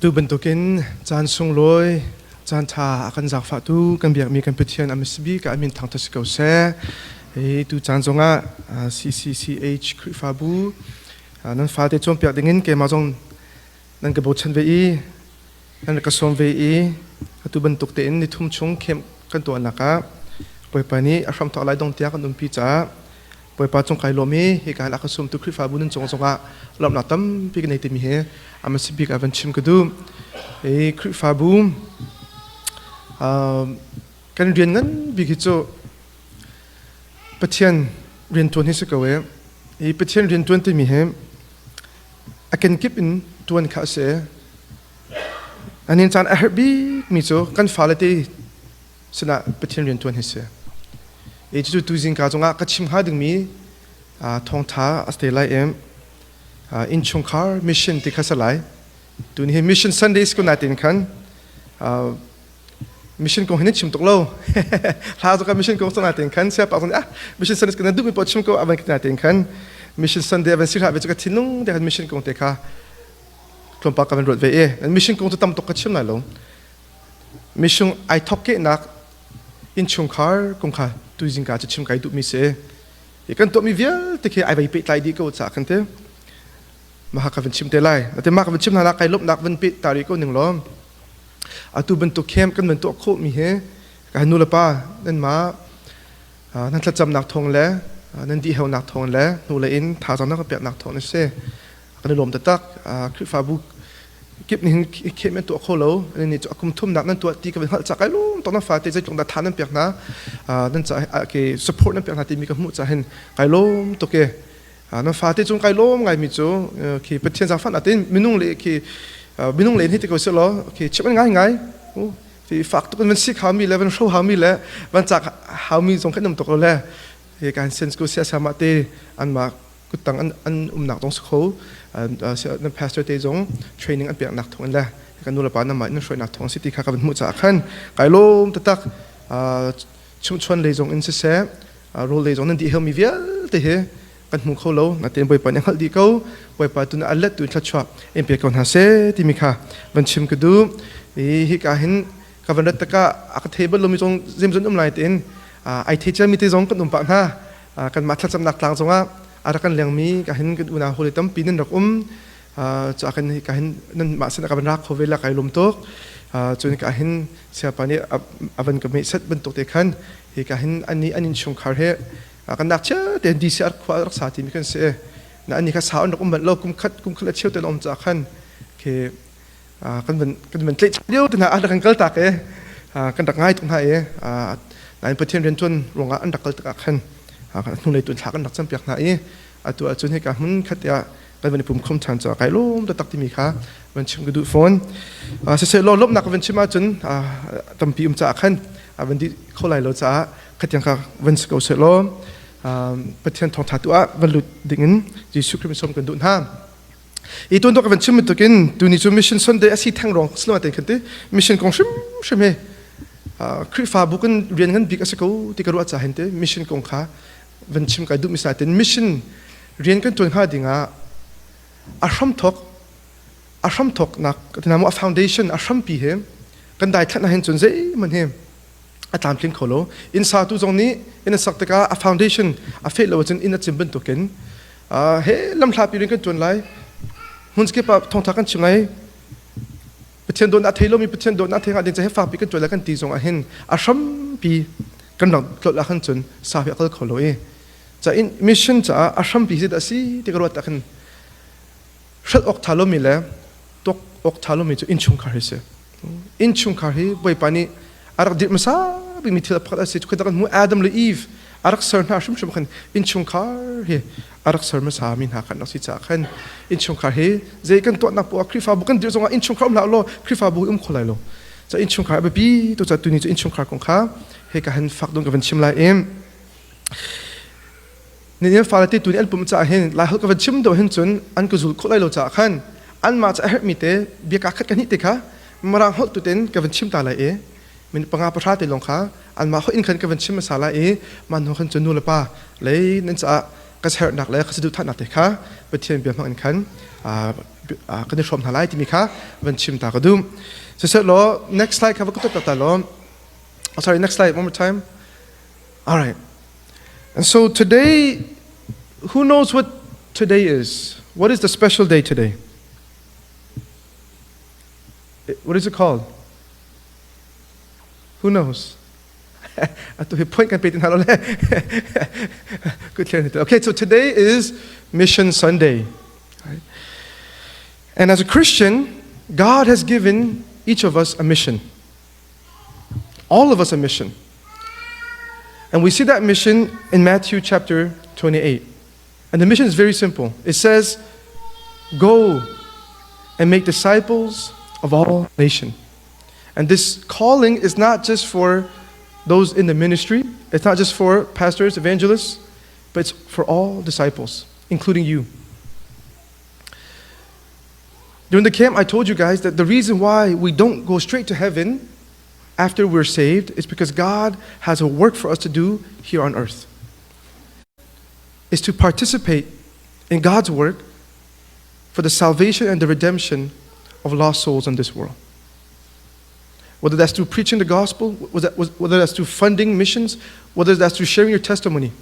tu bentukin jan sung loi jan tha akan zak fa tu kan biak mi kan petian amsbi ka amin thang tas ko se tu jan zonga CCCH krifabu nan fa te chom piak dingin ke ma jong nan ke bo chan ve nan ka som ve tu bentuk te in ni thum chung khem kan to anaka poi pani aram to lai dong tia kan um pi cha poi pa chong kai lomi he ka la ka sum tu krifabu nan chong zonga lam na tam pi nei te mi he amsbi ka van chim kudu krifabu kan rian ngan bi ki cho pathian rian tuan hi se ko we pathian rian tuan te mi he I can keep in tuan kha se anin chan a herbi mi cho kan falate sina pathian rian tuan hi se chu tu jing ka jonga ka chim ha ding mi thong tha aste lai em in chung khar mission ti khasalai tu ni mission Sundays ko natin kan mission ko hinit chim tok lo la zo ka mission ko so natin kan sia pa mission Sundays ko na du mi po chim ko aban kit natin kan mission Sunday aban sir ha be ka tinung de mission ko te kha klom pa ka ben rot ve mission ko to tam tok ka chim na lo mission I thok ke nak in chung khar kong kha tu jing ka chim kai du mi se ikan to mi vial te ke ai vai pe tai di ko cha kan te maha ka ven chim te lai ate ma ka ven chim na kai lop nak ven pe tari ko ning lom atu ben to kem kan ben to kho mi he ka nu la pa nan ma nan tla cham nak thong le nan di heu nak thong le nu la in tha jang na ka pe nak thong ne se kan lom ta tak kri fa bu kip ni kem to kho lo ni to akum thum nak nan to ti ka ben hal cha kai lum to na fa te jai tong da than nan pe na nan cha ke support nan pe na ti mi ka mu cha hen kai lom to ke nó phá thế chúng cái lỗ ngày mình chú khi bất thiên gia phát là tên minung lệ thì cái sự lo khi chấp nhận ngay thì phát tụi mình xích hào mi lệ vẫn show hào mi lệ vẫn chắc hào mi trong cái nằm tụi lệ thì cái sense của xe mà tê anh mà cứ tăng anh nặng trong sức khấu nên pastor tê giống training anh bị nặng thong lệ cái nô là bạn mà nó soi nặng thong city khác vẫn mua trả khăn cái lỗ tất tắc chung chuan lệ giống in xe role lệ giống nên đi help mi viết thế kan mu kho lo na ten boy pa nyang hal di ko boy pa tu na alat tu thachwa em pe kon ha se ti mi kha ban chim ku du hi ka hin ka van rat ka ak table lo mi jong jim jun lai ten ai teacher mi te jong kan pa na kan ma thacham nak tlang jonga ara kan leng mi ka hin kan una holi tam pinin rak cha kan hi ka hin nan ma sen ka ban rak kho vela kai lum tok chun ka hin sia pa ni avan ka me set ban tok te khan hi ka hin ani anin chung khar he kan nak che ten di ser khwa rak sa ti mi kan se na ani kha sa on kum ban lo kum khat cheu ten om cha khan ke kan ban tle leo te na a kan kal ta ke kan dak ngai tung ha nai pathian ren chun ronga an dak kal ta khan kan nu le tun thak kan dak cham piak na atu a chun he ka hun khat ya kan ban pum khom chan cha kai lom ta tak ti mi kha ban chim du phone se lo lop nak ban chima chun tampi cha khan ban di kholai lo cha khatyang kha van sko se lo pathian thong tha tu a valut dingin jisu krim som kan dun ha I ton to ka van chim to kin tu ni chu mission Sunday asi thang rong slo ten khante mission kong shim he kri fa bu kan rian ngan big asako ti karu cha hente mission kong kha van chim ka du mi sa ten mission rian kan ton kha dinga a ram thok nak tina mo foundation a ram pi he kan dai thana hen chun zai man he atam tling kholo in sa tu jong ni in a saktaka a foundation a fe lo chen in a chimben to ken he lam thla pi ring kan chon lai hun ske pa thong tha kan chingai pathian don a thelo mi pathian don a thenga din che he fa pi kan chon la kan ti jong a hen a sham pi kan dang tlot la kan chun sa pi kal kholo cha in mission cha a sham pi da si ti ka ro ta kan shat ok thalo mi le tok ok thalo mi chu in chung khar se in chung khar hi boi pani arak dit masa bi mithil phat ase chu kan mu Adam le Eve arak sar na shum khan in chung khar he arak sar masa min ha kan si cha khan in chung khar he je kan to na po krifa bu kan dir zonga in chung khar la lo krifa bu kholai lo cha in chung khar ba bi to cha tu ni chu in chung khar kong kha he ka han fak dong ka van chim la em ni ne fa la ti tu ni al pum cha hen la hal ka van chim do hen chun an ku zul kholai lo cha khan an ma cha her mi te bi ka khat kan hi te kha marang hol tu ten ka van chim ta la min panga pasha te long kha an ma ho in khan ka van chim masala man ho khan chunu la pa le nen cha ka ser nak le ka su tha na te kha pathian bi mang khan kan ni shom halai ti mi kha van chim ta kadum so set lo next slide ka vakut ta lo sorry next slide one more time. All right, and so today, who knows what today is? What is the special day today? What is it called? Who knows? Point Good. Okay, so today is Mission Sunday. Right? And as a Christian, God has given each of us a mission. All of us a mission. And we see that mission in Matthew chapter 28. And the mission is very simple. It says, go and make disciples of all nations. And this calling is not just for those in the ministry. It's not just for pastors, evangelists, but it's for all disciples, including you. During the camp, I told you guys that the reason why we don't go straight to heaven after we're saved is because God has a work for us to do here on earth. Is to participate in God's work for the salvation and the redemption of lost souls in this world. Whether that's through preaching the gospel, whether that's through funding missions, whether that's through sharing your testimony.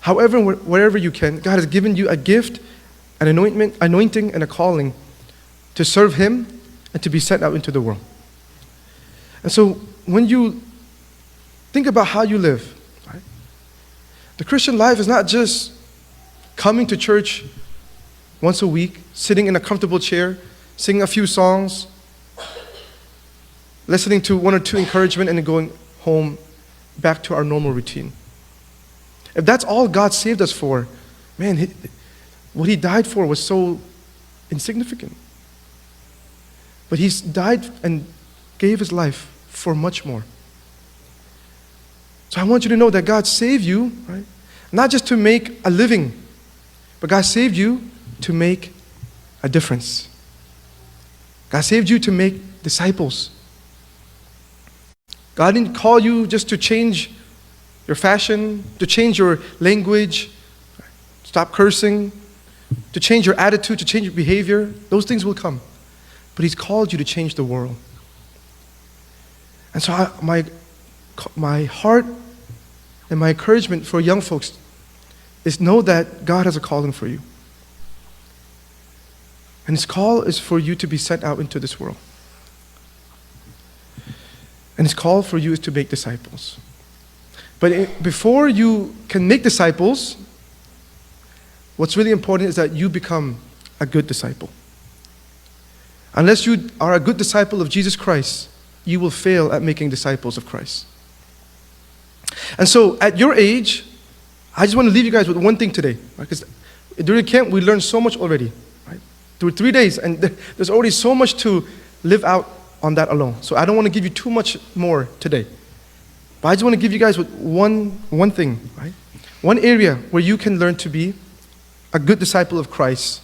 However, wherever you can, God has given you a gift, an anointing, and a calling to serve Him and to be sent out into the world. And so when you think about how you live, right, the Christian life is not just coming to church once a week, sitting in a comfortable chair, singing a few songs, listening to one or two encouragement, and then going home back to our normal routine. If that's all God saved us for, man, what He died for was so insignificant. But He's died and gave His life for much more. So I want you to know that God saved you, right? Not just to make a living, but God saved you to make a difference. God saved you to make disciples. God didn't call you just to change your fashion, to change your language, stop cursing, to change your attitude, to change your behavior. Those things will come. But He's called you to change the world. And so my heart and my encouragement for young folks is know that God has a calling for you. And His call is for you to be sent out into this world. And His call for you is to make disciples. But before you can make disciples, what's really important is that you become a good disciple. Unless you are a good disciple of Jesus Christ, you will fail at making disciples of Christ. And so at your age, I just want to leave you guys with one thing today. Because during camp, we learned so much already. Right? Through 3 days, and there's already so much to live out on that alone. So I don't want to give you too much more today. But I just want to give you guys with one thing, right? One area where you can learn to be a good disciple of Christ,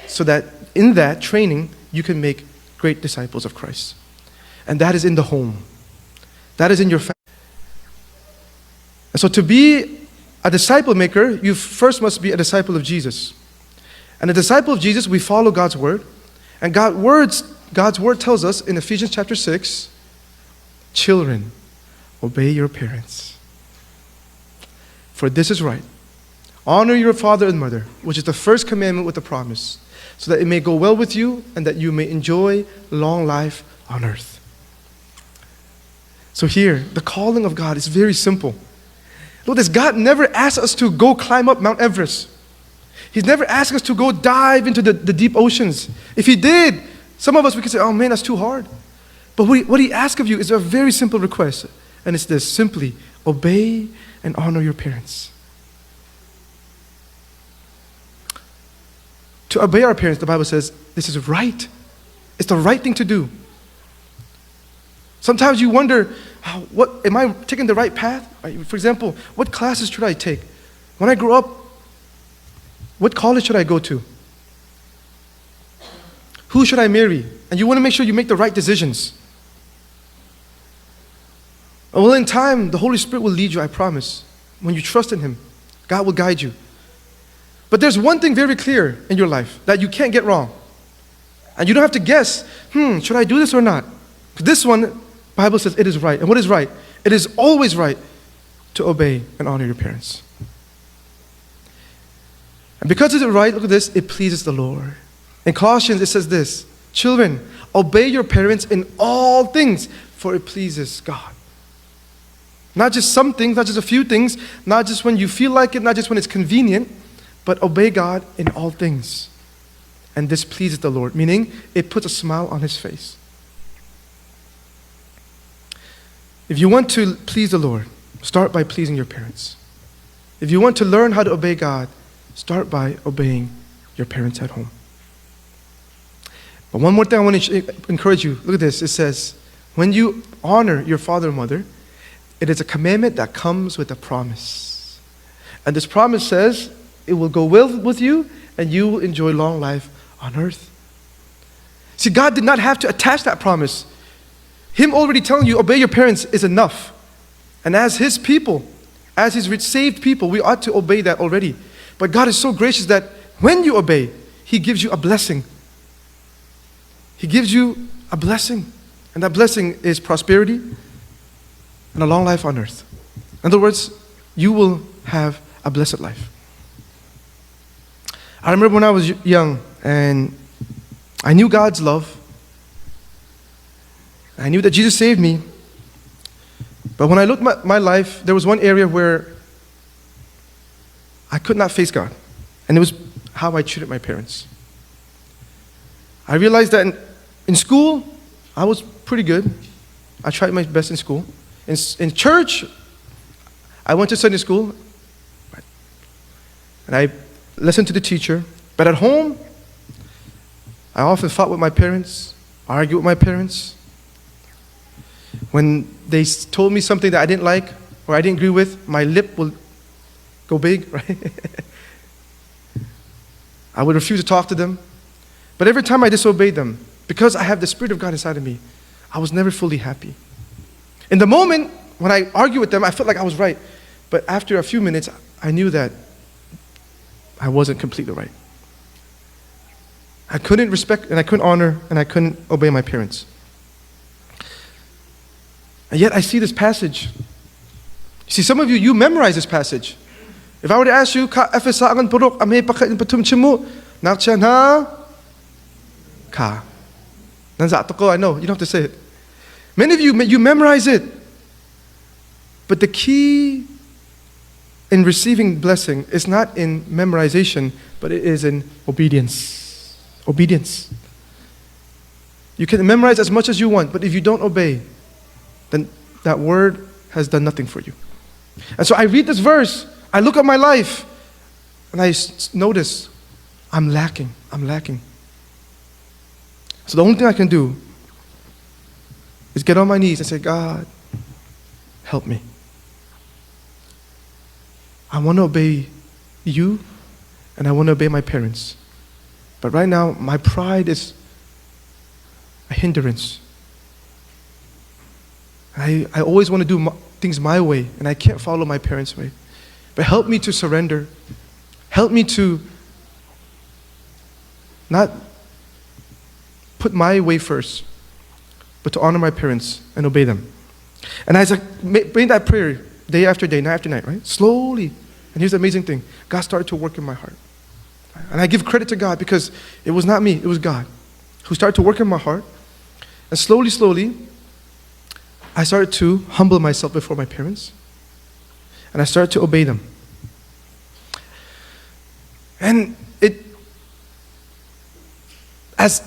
so that in that training, you can make great disciples of Christ. And that is in the home. That is in your family. And so to be a disciple maker, you first must be a disciple of Jesus. And a disciple of Jesus, we follow God's word. And God's word tells us in Ephesians chapter 6, children, obey your parents, for this is right. Honor your father and mother, which is the first commandment with a promise, so that it may go well with you and that you may enjoy long life on earth. So here, the calling of God is very simple. Notice, God never asked us to go climb up Mount Everest. He's never asked us to go dive into the deep oceans. If He did, some of us, we could say, oh man, that's too hard. But what He asks of you is a very simple request. And it's this: simply obey and honor your parents. To obey our parents, the Bible says, this is right. It's the right thing to do. Sometimes you wonder, am I taking the right path? For example, what classes should I take? When I grow up, what college should I go to? Who should I marry? And you want to make sure you make the right decisions. Well, in time, the Holy Spirit will lead you, I promise. When you trust in Him, God will guide you. But there's one thing very clear in your life that you can't get wrong. And you don't have to guess, should I do this or not? This one, Bible says it is right. And what is right? It is always right to obey and honor your parents. And because it's right, look at this, it pleases the Lord. In Colossians, it says this, children, obey your parents in all things, for it pleases God. Not just some things, not just a few things, not just when you feel like it, not just when it's convenient, but obey God in all things. And this pleases the Lord, meaning it puts a smile on His face. If you want to please the Lord, start by pleasing your parents. If you want to learn how to obey God, start by obeying your parents at home. But one more thing I want to encourage you. Look at this. It says, when you honor your father and mother, it is a commandment that comes with a promise. And this promise says, it will go well with you and you will enjoy long life on earth. See, God did not have to attach that promise. Him already telling you, obey your parents is enough. And as His people, as His saved people, we ought to obey that already. But God is so gracious that when you obey, He gives you a blessing. He gives you a blessing. And that blessing is prosperity and a long life on earth. In other words, you will have a blessed life. I remember when I was young and I knew God's love. I knew that Jesus saved me. But when I looked at my life, there was one area where I could not face God. And it was how I treated my parents. I realized that in school, I was pretty good. I tried my best in school. In church, I went to Sunday school. And I listened to the teacher. But at home, I often fought with my parents, argued with my parents. When they told me something that I didn't like or I didn't agree with, my lip will go big, right? I would refuse to talk to them. But every time I disobeyed them, because I have the Spirit of God inside of me, I was never fully happy. In the moment, when I argued with them, I felt like I was right. But after a few minutes, I knew that I wasn't completely right. I couldn't respect and I couldn't honor and I couldn't obey my parents. And yet I see this passage. You see, some of you, you memorize this passage. If I were to ask you, ka efesaan purok ame pakain patum chimu, nakchan ha ka. Nanzatoko, I know, you don't have to say it. Many of you, you memorize it. But the key in receiving blessing is not in memorization, but it is in obedience. Obedience. You can memorize as much as you want, but if you don't obey, then that word has done nothing for you. And so I read this verse, I look at my life, and I notice I'm lacking. So the only thing I can do is get on my knees and say, God, help me. I want to obey you, and I want to obey my parents. But right now, my pride is a hindrance. I always want to do things my way, and I can't follow my parents' way. But help me to surrender. Help me to not put my way first, but to honor my parents and obey them. And as I made that prayer day after day, night after night, right? Slowly. And here's the amazing thing. God started to work in my heart. And I give credit to God because it was not me, it was God who started to work in my heart. And slowly, I started to humble myself before my parents. And I started to obey them. And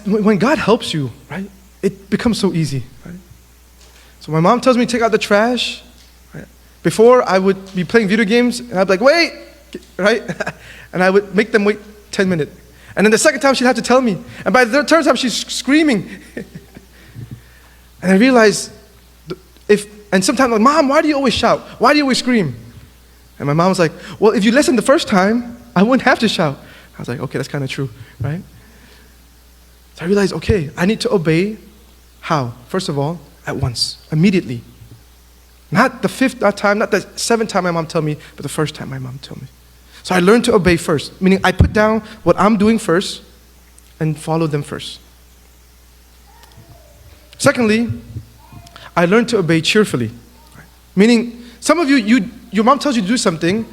when God helps you, right, it becomes so easy, right? So my mom tells me to take out the trash. Right? Before, I would be playing video games, and I'd be like, wait, right? And I would make them wait 10 minutes. And then the second time, she'd have to tell me. And by the third time, she's screaming. And I realized, and sometimes I'm like, Mom, why do you always shout? Why do you always scream? And my mom was like, well, if you listened the first time, I wouldn't have to shout. I was like, okay, that's kind of true, right? So I realized, okay, I need to obey. How? First of all, at once, immediately. Not the fifth time, not the seventh time my mom told me, but the first time my mom told me. So I learned to obey first, meaning I put down what I'm doing first and follow them first. Secondly, I learned to obey cheerfully. Meaning, some of you, your mom tells you to do something,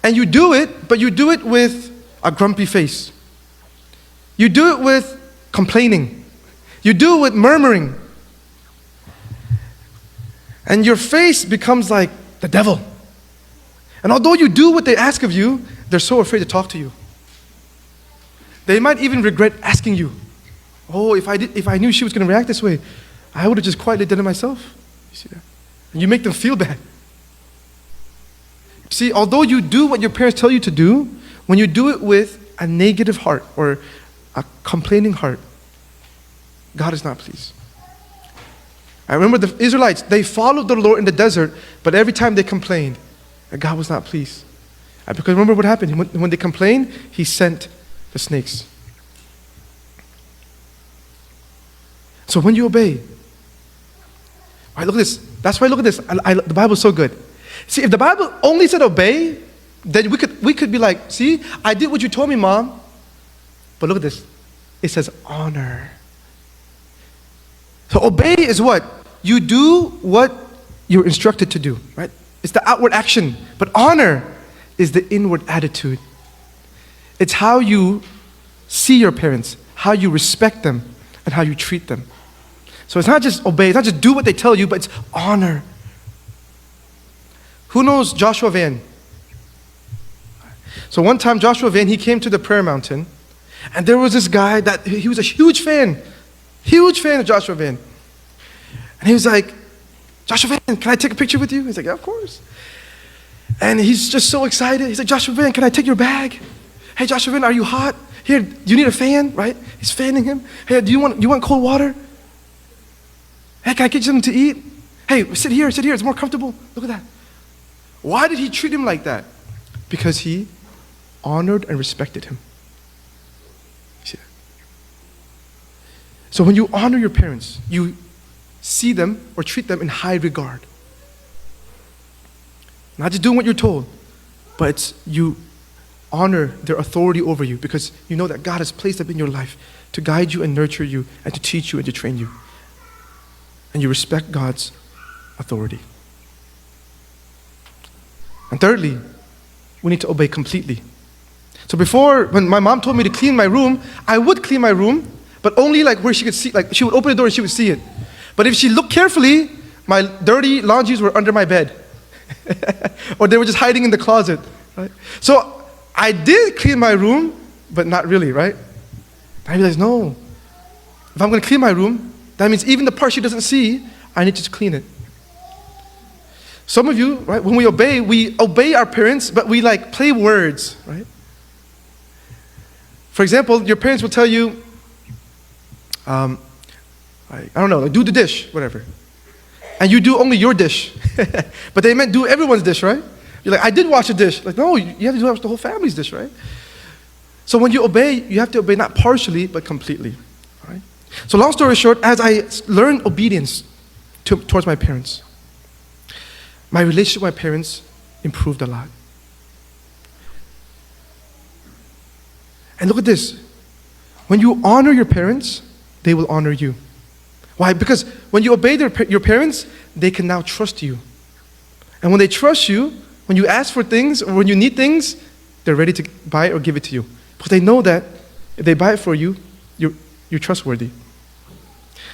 and you do it, but you do it with a grumpy face. You do it with complaining. You do it with murmuring. And your face becomes like the devil. And although you do what they ask of you, they're so afraid to talk to you. They might even regret asking you. Oh, if I knew she was going to react this way, I would have just quietly done it myself. You see that? And you make them feel bad. See, although you do what your parents tell you to do, when you do it with a negative heart or a complaining heart, God is not pleased. I remember the Israelites, they followed the Lord in the desert, but every time they complained, God was not pleased. Because remember what happened? When they complained, He sent the snakes. So when you obey, all right, look at this. That's why look at this. The Bible is so good. See, if the Bible only said obey, then we could be like, see, I did what you told me, Mom. But look at this. It says honor. So obey is what? You do what you're instructed to do, right? It's the outward action. But honor is the inward attitude. It's how you see your parents, how you respect them, and how you treat them. So it's not just obey, it's not just do what they tell you, but it's honor. Who knows Joshua Van? So one time Joshua Van, he came to the prayer mountain, and there was this guy that he was a huge fan of Joshua Van. And he was like, Joshua Van, can I take a picture with you? He's like, yeah, of course. And he's just so excited. He's like, Joshua Van, can I take your bag? Hey, Joshua Van, are you hot? Here, do you need a fan? Right? He's fanning him. Hey, do you want cold water? Hey, can I get you something to eat? Hey, sit here, it's more comfortable. Look at that. Why did he treat him like that? Because he honored and respected him. You see that? So when you honor your parents, you see them or treat them in high regard. Not just doing what you're told, but it's you honor their authority over you because you know that God has placed them in your life to guide you and nurture you and to teach you and to train you. And you respect God's authority. And thirdly, we need to obey completely. So before, when my mom told me to clean my room, I would clean my room, but only like where she could see, like she would open the door and she would see it. But if she looked carefully, my dirty laundries were under my bed. Or they were just hiding in the closet. Right? So I did clean my room, but not really, right? I realized, no. If I'm going to clean my room, that means even the part she doesn't see, I need to clean it. Some of you, right, when we obey our parents, but we like play words, right? For example, your parents will tell you, I don't know, like do the dish, whatever. And you do only your dish. But they meant do everyone's dish, right? You're like, I did wash a dish. Like, no, you have to wash the whole family's dish, right? So when you obey, you have to obey not partially, but completely. All right? So long story short, as I learned obedience towards my parents, my relationship with my parents improved a lot. And look at this. When you honor your parents, they will honor you. Why? Because when you obey your parents, they can now trust you. And when they trust you, when you ask for things or when you need things, they're ready to buy it or give it to you. Because they know that if they buy it for you, you're trustworthy.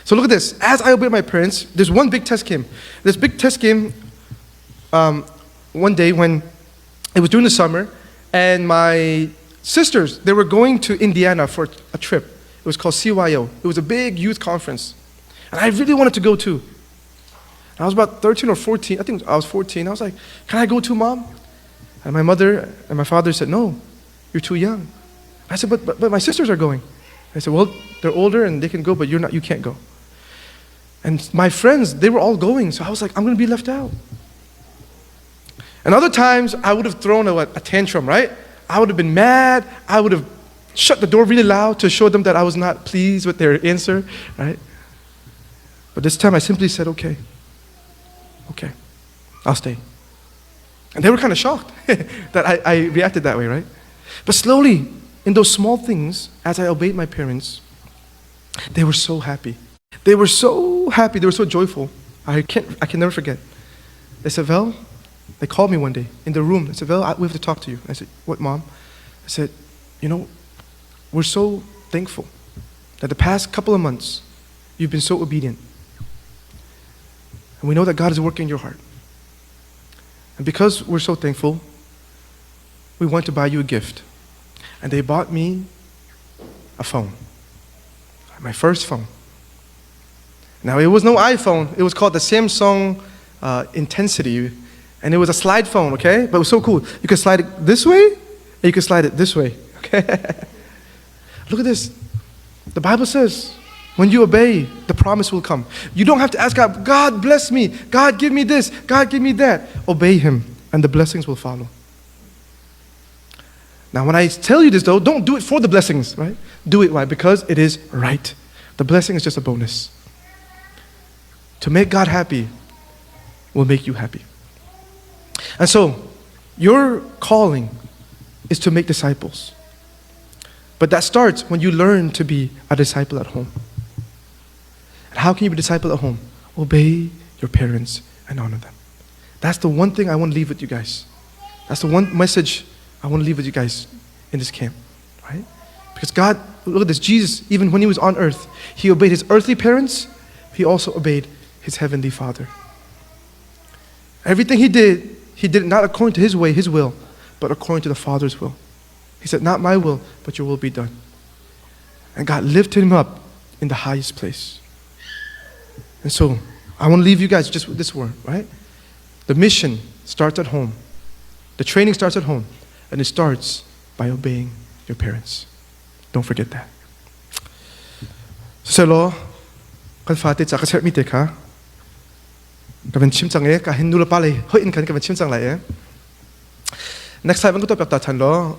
So look at this. As I obeyed my parents, there's one big test came. This big test came one day when it was during the summer, and my sisters, they were going to Indiana for a trip. It was called CYO. It was a big youth conference. And I really wanted to go too. I was about 13 or 14. I think I was 14. I was like, can I go too, Mom? And my mother and my father said, no, you're too young. I said, but my sisters are going. I said, well, they're older and they can go, but you can't go. And my friends, they were all going. So I was like, I'm going to be left out. And other times, I would have thrown a tantrum, right? I would have been mad. I would have shut the door really loud to show them that I was not pleased with their answer, right? But this time I simply said, okay, I'll stay. And they were kind of shocked that I reacted that way, right? But slowly, in those small things, as I obeyed my parents, they were so happy. They were so happy. They were so joyful. I can never forget. They said, Vel, they called me one day in the room. They said, Vel, we have to talk to you. I said, what, Mom? I said, we're so thankful that the past couple of months, you've been so obedient. And we know that God is working in your heart. And because we're so thankful, we want to buy you a gift. And they bought me a phone. My first phone. Now, it was no iPhone. It was called the Samsung Intensity. And it was a slide phone, okay? But it was so cool. You could slide it this way, and you could slide it this way, okay? Look at this. The Bible says, when you obey, the promise will come. You don't have to ask God, God bless me. God give me this. God give me that. Obey Him, and the blessings will follow. Now, when I tell you this, though, don't do it for the blessings, right? Do it why? Because it is right. The blessing is just a bonus. To make God happy will make you happy. And so, your calling is to make disciples. But that starts when you learn to be a disciple at home. And how can you be a disciple at home? Obey your parents and honor them. That's the one thing I want to leave with you guys. That's the one message I want to leave with you guys in this camp, right? Because God, look at this, Jesus, even when He was on earth, He obeyed His earthly parents, He also obeyed His heavenly Father. Everything He did it not according to His way, His will, but according to the Father's will. He said, not my will, but your will be done. And God lifted Him up in the highest place. And so, I want to leave you guys just with this word, right? The mission starts at home. The training starts at home. And it starts by obeying your parents. Don't forget that. So, lo, kan fati cha ka ser mi te kha. Ka ben chim chang e ka hin nu la pa le, hoi in kan ka ben chim chang lai e. Next time, ang ko to pyak ta chan lo.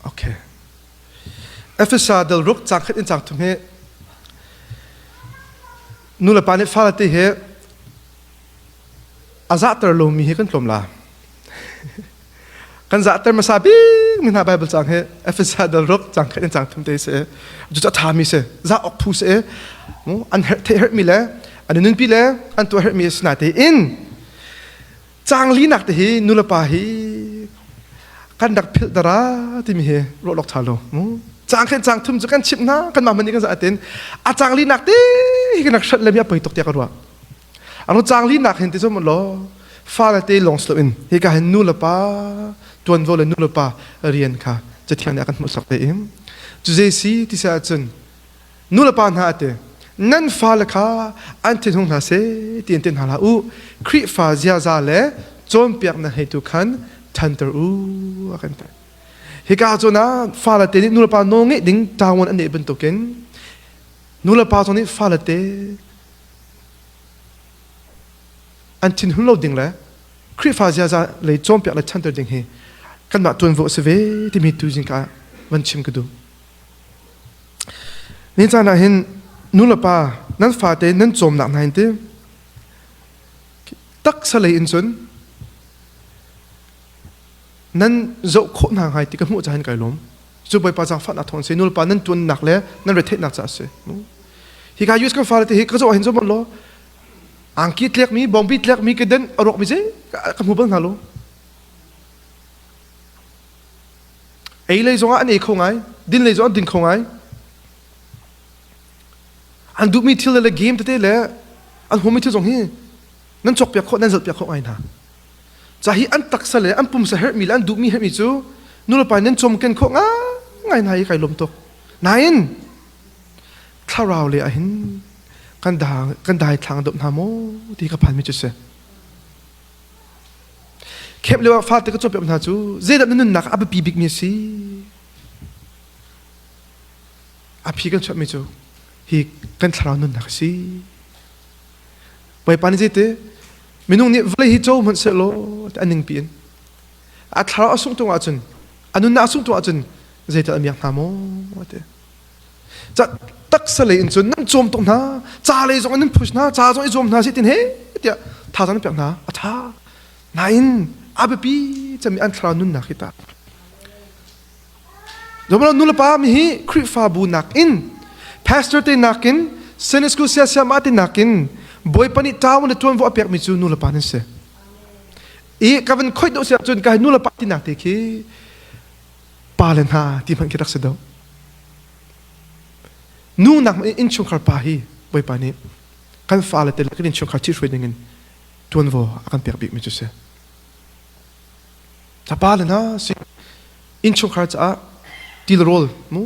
Okay. Efesa del ruk chang khit in chang tum he. Nu la pa ne fa la te he. Azatar lo mi he kan tlom la. Kan zatar masabi min ha Bible chang he. Efesa del ruk chang khit in chang tum te se. Ju cha tha mi se. Za ok pu se. Mo an te hurt mi le. An nun pi le. An to hurt mi sna te in. Chang li nak te hi nu la pa hi. Kan dak phil dara ti mi he ro lok thalo mo chang khen chang thum chu kan chip na kan ma mani kan za aten a chang li nak te kan nak shat le mi pai tok te ka ro anu chang li nak hen te so mo lo fa la te long slo in he ka hen nu la pa tuan vo le nu la pa rian kha cha thian ya kan mo sak te im chu je si ti sa chun nu la pa na te nan fa la kha an te hong na se ti ten ha la u kri fa zia za le chom piak na he tu khan Tanter akan ta. Hika zo na fala te nula pa nonge ding tawon ane ben token. Nula pa zo ni fala te antin hulo ding la. Kri fa zia za le chom pyak la tanter ding he. Kan ma tuan vo se ve ti mi tu jing ka van chim ka du. Ni za na hin nula pa nan fa te nan chom nak na hin te. Tak sa le in chun nan zo kho na hai ti ka mu cha han kai lom zu bai pa cha fa na thon se nul pa nan tun nak le nan re the nak cha se hi ka use ka fa te hi ka zo hin zo lo ang ki tlek mi bom bi tlek mi ke den arok mi je ka mu bang halo ei le zo an e kho ngai din le zo din kho ngai an du mi til le game te le an ho mi til zo hi nan chok pya kho nan zal pya kho ai na Zahi an taksale an pum sa her mil an du mi her mi chu nula pa nen chom ken kho nga ngai nai kai lom tok nain tharau le a hin kan dai thlang dom na mo ti ka phan mi chu se khep le wa fa te ka chop na chu ze da nun nak ab pi big mi si a pi kan chop mi chu hi kan tharau nun nak si bai pan je te minung ni vle hi cho man se lo aning pin a thara asung to achun anun na asung to achun zeta amyak na mo ate cha tak sale in chun nang chom tong na cha le zong an push na cha zong i zom na si tin he tia tha zan pyak na a tha nain abe piจะมีอันทรานุนนักkitaจอมเรานุลปามีฮีคริฟาบูนักอินพาสเตอร์เตนักอินเซนิสกุเซียเซียมาตินักอินบอยปนิตาวน์ตัวน์วอเปียกมิจูนุลปานั่นเสอีกับวันค่อยดูเสียจนกายนุลปาตินักเตคีปาเลนฮาที่มันคิดรักเสดนูนักอินชุงคาร์ปาฮีบอยปานิกันฟาเลเตลกันอินชุงคาร์ที่ช่วยดึงอินตัวน์วออากันเปียกบิกมิจูเสถ้าปาเลนฮาสิอินชุงคาร์จะดีลโรลมู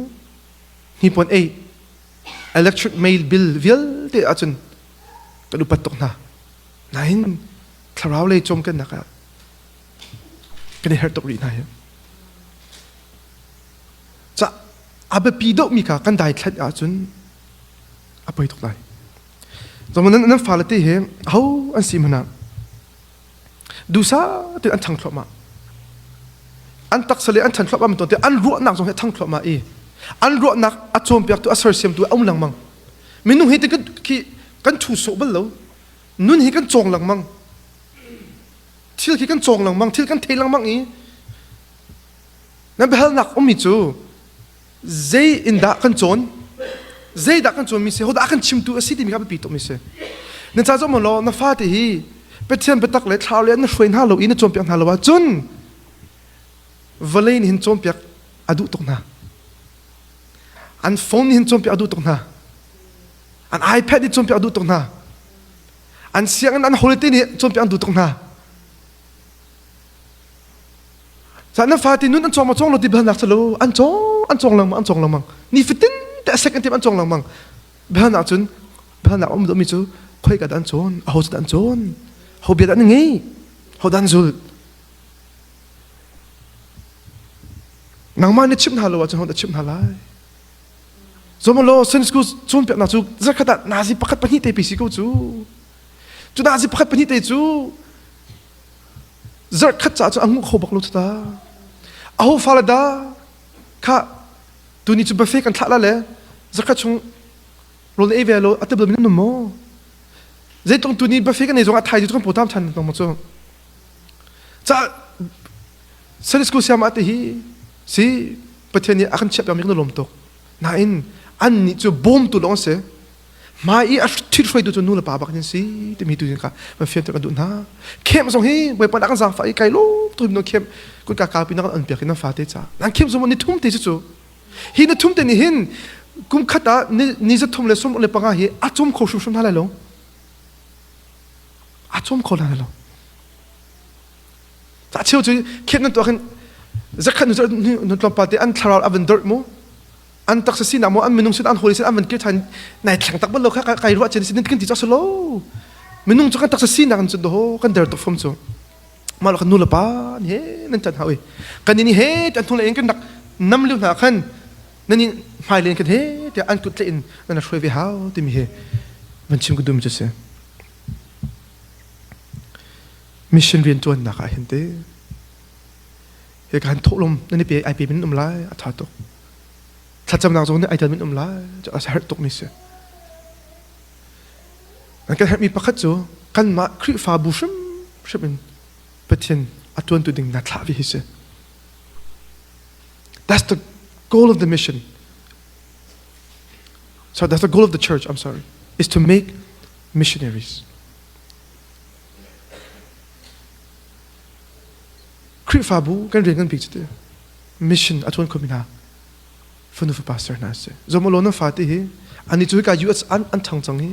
ฮีปอนเอelectric mail bill vial te achun kadu patok na nain tharau le chom kan naka kani her tok ri na ya cha abe pido mi ka kan dai thlat achun apoi tok dai zoman nan falate he how an simana dusa te an thang thloma an tak sale an than thloma ton te an ru nak jong he thang thloma e an ro nak achom piak tu asar siam tu aum lang mang minung hi te kan thu so bal lo nun hi kan chong lang mang thil hi kan chong lang mang thil kan thei lang mang i na behal nak omi chu zai inda kan chon zai da kan chon mi se hoda kan chim tu asiti mi ka pi to mi se na cha zo mo lo na fa te hi pethian betak le thlau le na hroin ha lo i na chom piak ha lo wa chun valein hin chom piak adu tok na an phone hin chom pi adu tok na an ipad ni chom pi adu tok na an siang an holite ni chom pi adu tok na sa na fati nun an chom ma chong lo ti ban nak chalo an chong lang mang ni fitin ta second time an chong lang mang ban nak chun ban nak om do mi chu khoi ka dan chon a ho dan chon ho bi dan ngi ho dan zul nang ma ni chim na lo wa chon ho da chim na lai zomalo sen school chum pe na chu zakata nazi pakhat pani te pisi ko chu nazi pakhat pani te chu zar khat cha chu angu kho baklo ta aho falada kha tuni chu buffet kan thla le zakha chung rol e velo atabl min no mo zai tong tuni buffet kan ne zonga thai chu kan potam than no mo chu cha sen school siam ate hi si pathani akan chap yam no lom to na in an ni chu bom tu long se mai a thit foi tu chu nu la pa bak ni si te mi tu ka ma fiam ta ka du na kem song hi boi pa kan sa fa i kai lo tu no kem ku ka pi na an pe na fa te cha nan kem so mo ni thum te chu hi na thum te ni hin kum khata ni za thum le som le pa nga hi a chum kho shu na la lo a chum kho na lo ta chiu chu kem na to kan zakhan nu to pa te an thlar aven dor mo an tak sa sinamo an minung sit an holi sit an van kirtan nai thlang tak balo kha kai ro chen sin tin ti cha solo minung chu kan tak sa sin kan chu do kan der to fom chu mal kan nula pa he nan chan hawi kan ni he tan thula en kan nak nam lu na khan nani mai len kan he te an kut le in na shoi ve hau ti mi he van chim ku dum chu se mission rian tuan na ka hente he kan tholom nani pe ai pe min lai a tha toถ้าจำนางตรงนี้ไอ้เดินมินอุ้มล้าจะอาศัยหัดตกมิเสนั่นก็มีประคัตจูกันมาคริฟาบูชมใช่ไหมเป็นเทียนอัตวันตุดิ่งนัดลาวิฮิเส That's the goal of the mission. So that's the goal of the church. I'm sorry, is to make missionaries. คริฟาบูกันเรียนกันพิจิตร mission อัตวันคุมินาฟันดูฟาสเตอร์น่าเสียจอมโลนฟาติฮีอันนี้ช่วยกับ US อันทั้งจังฮี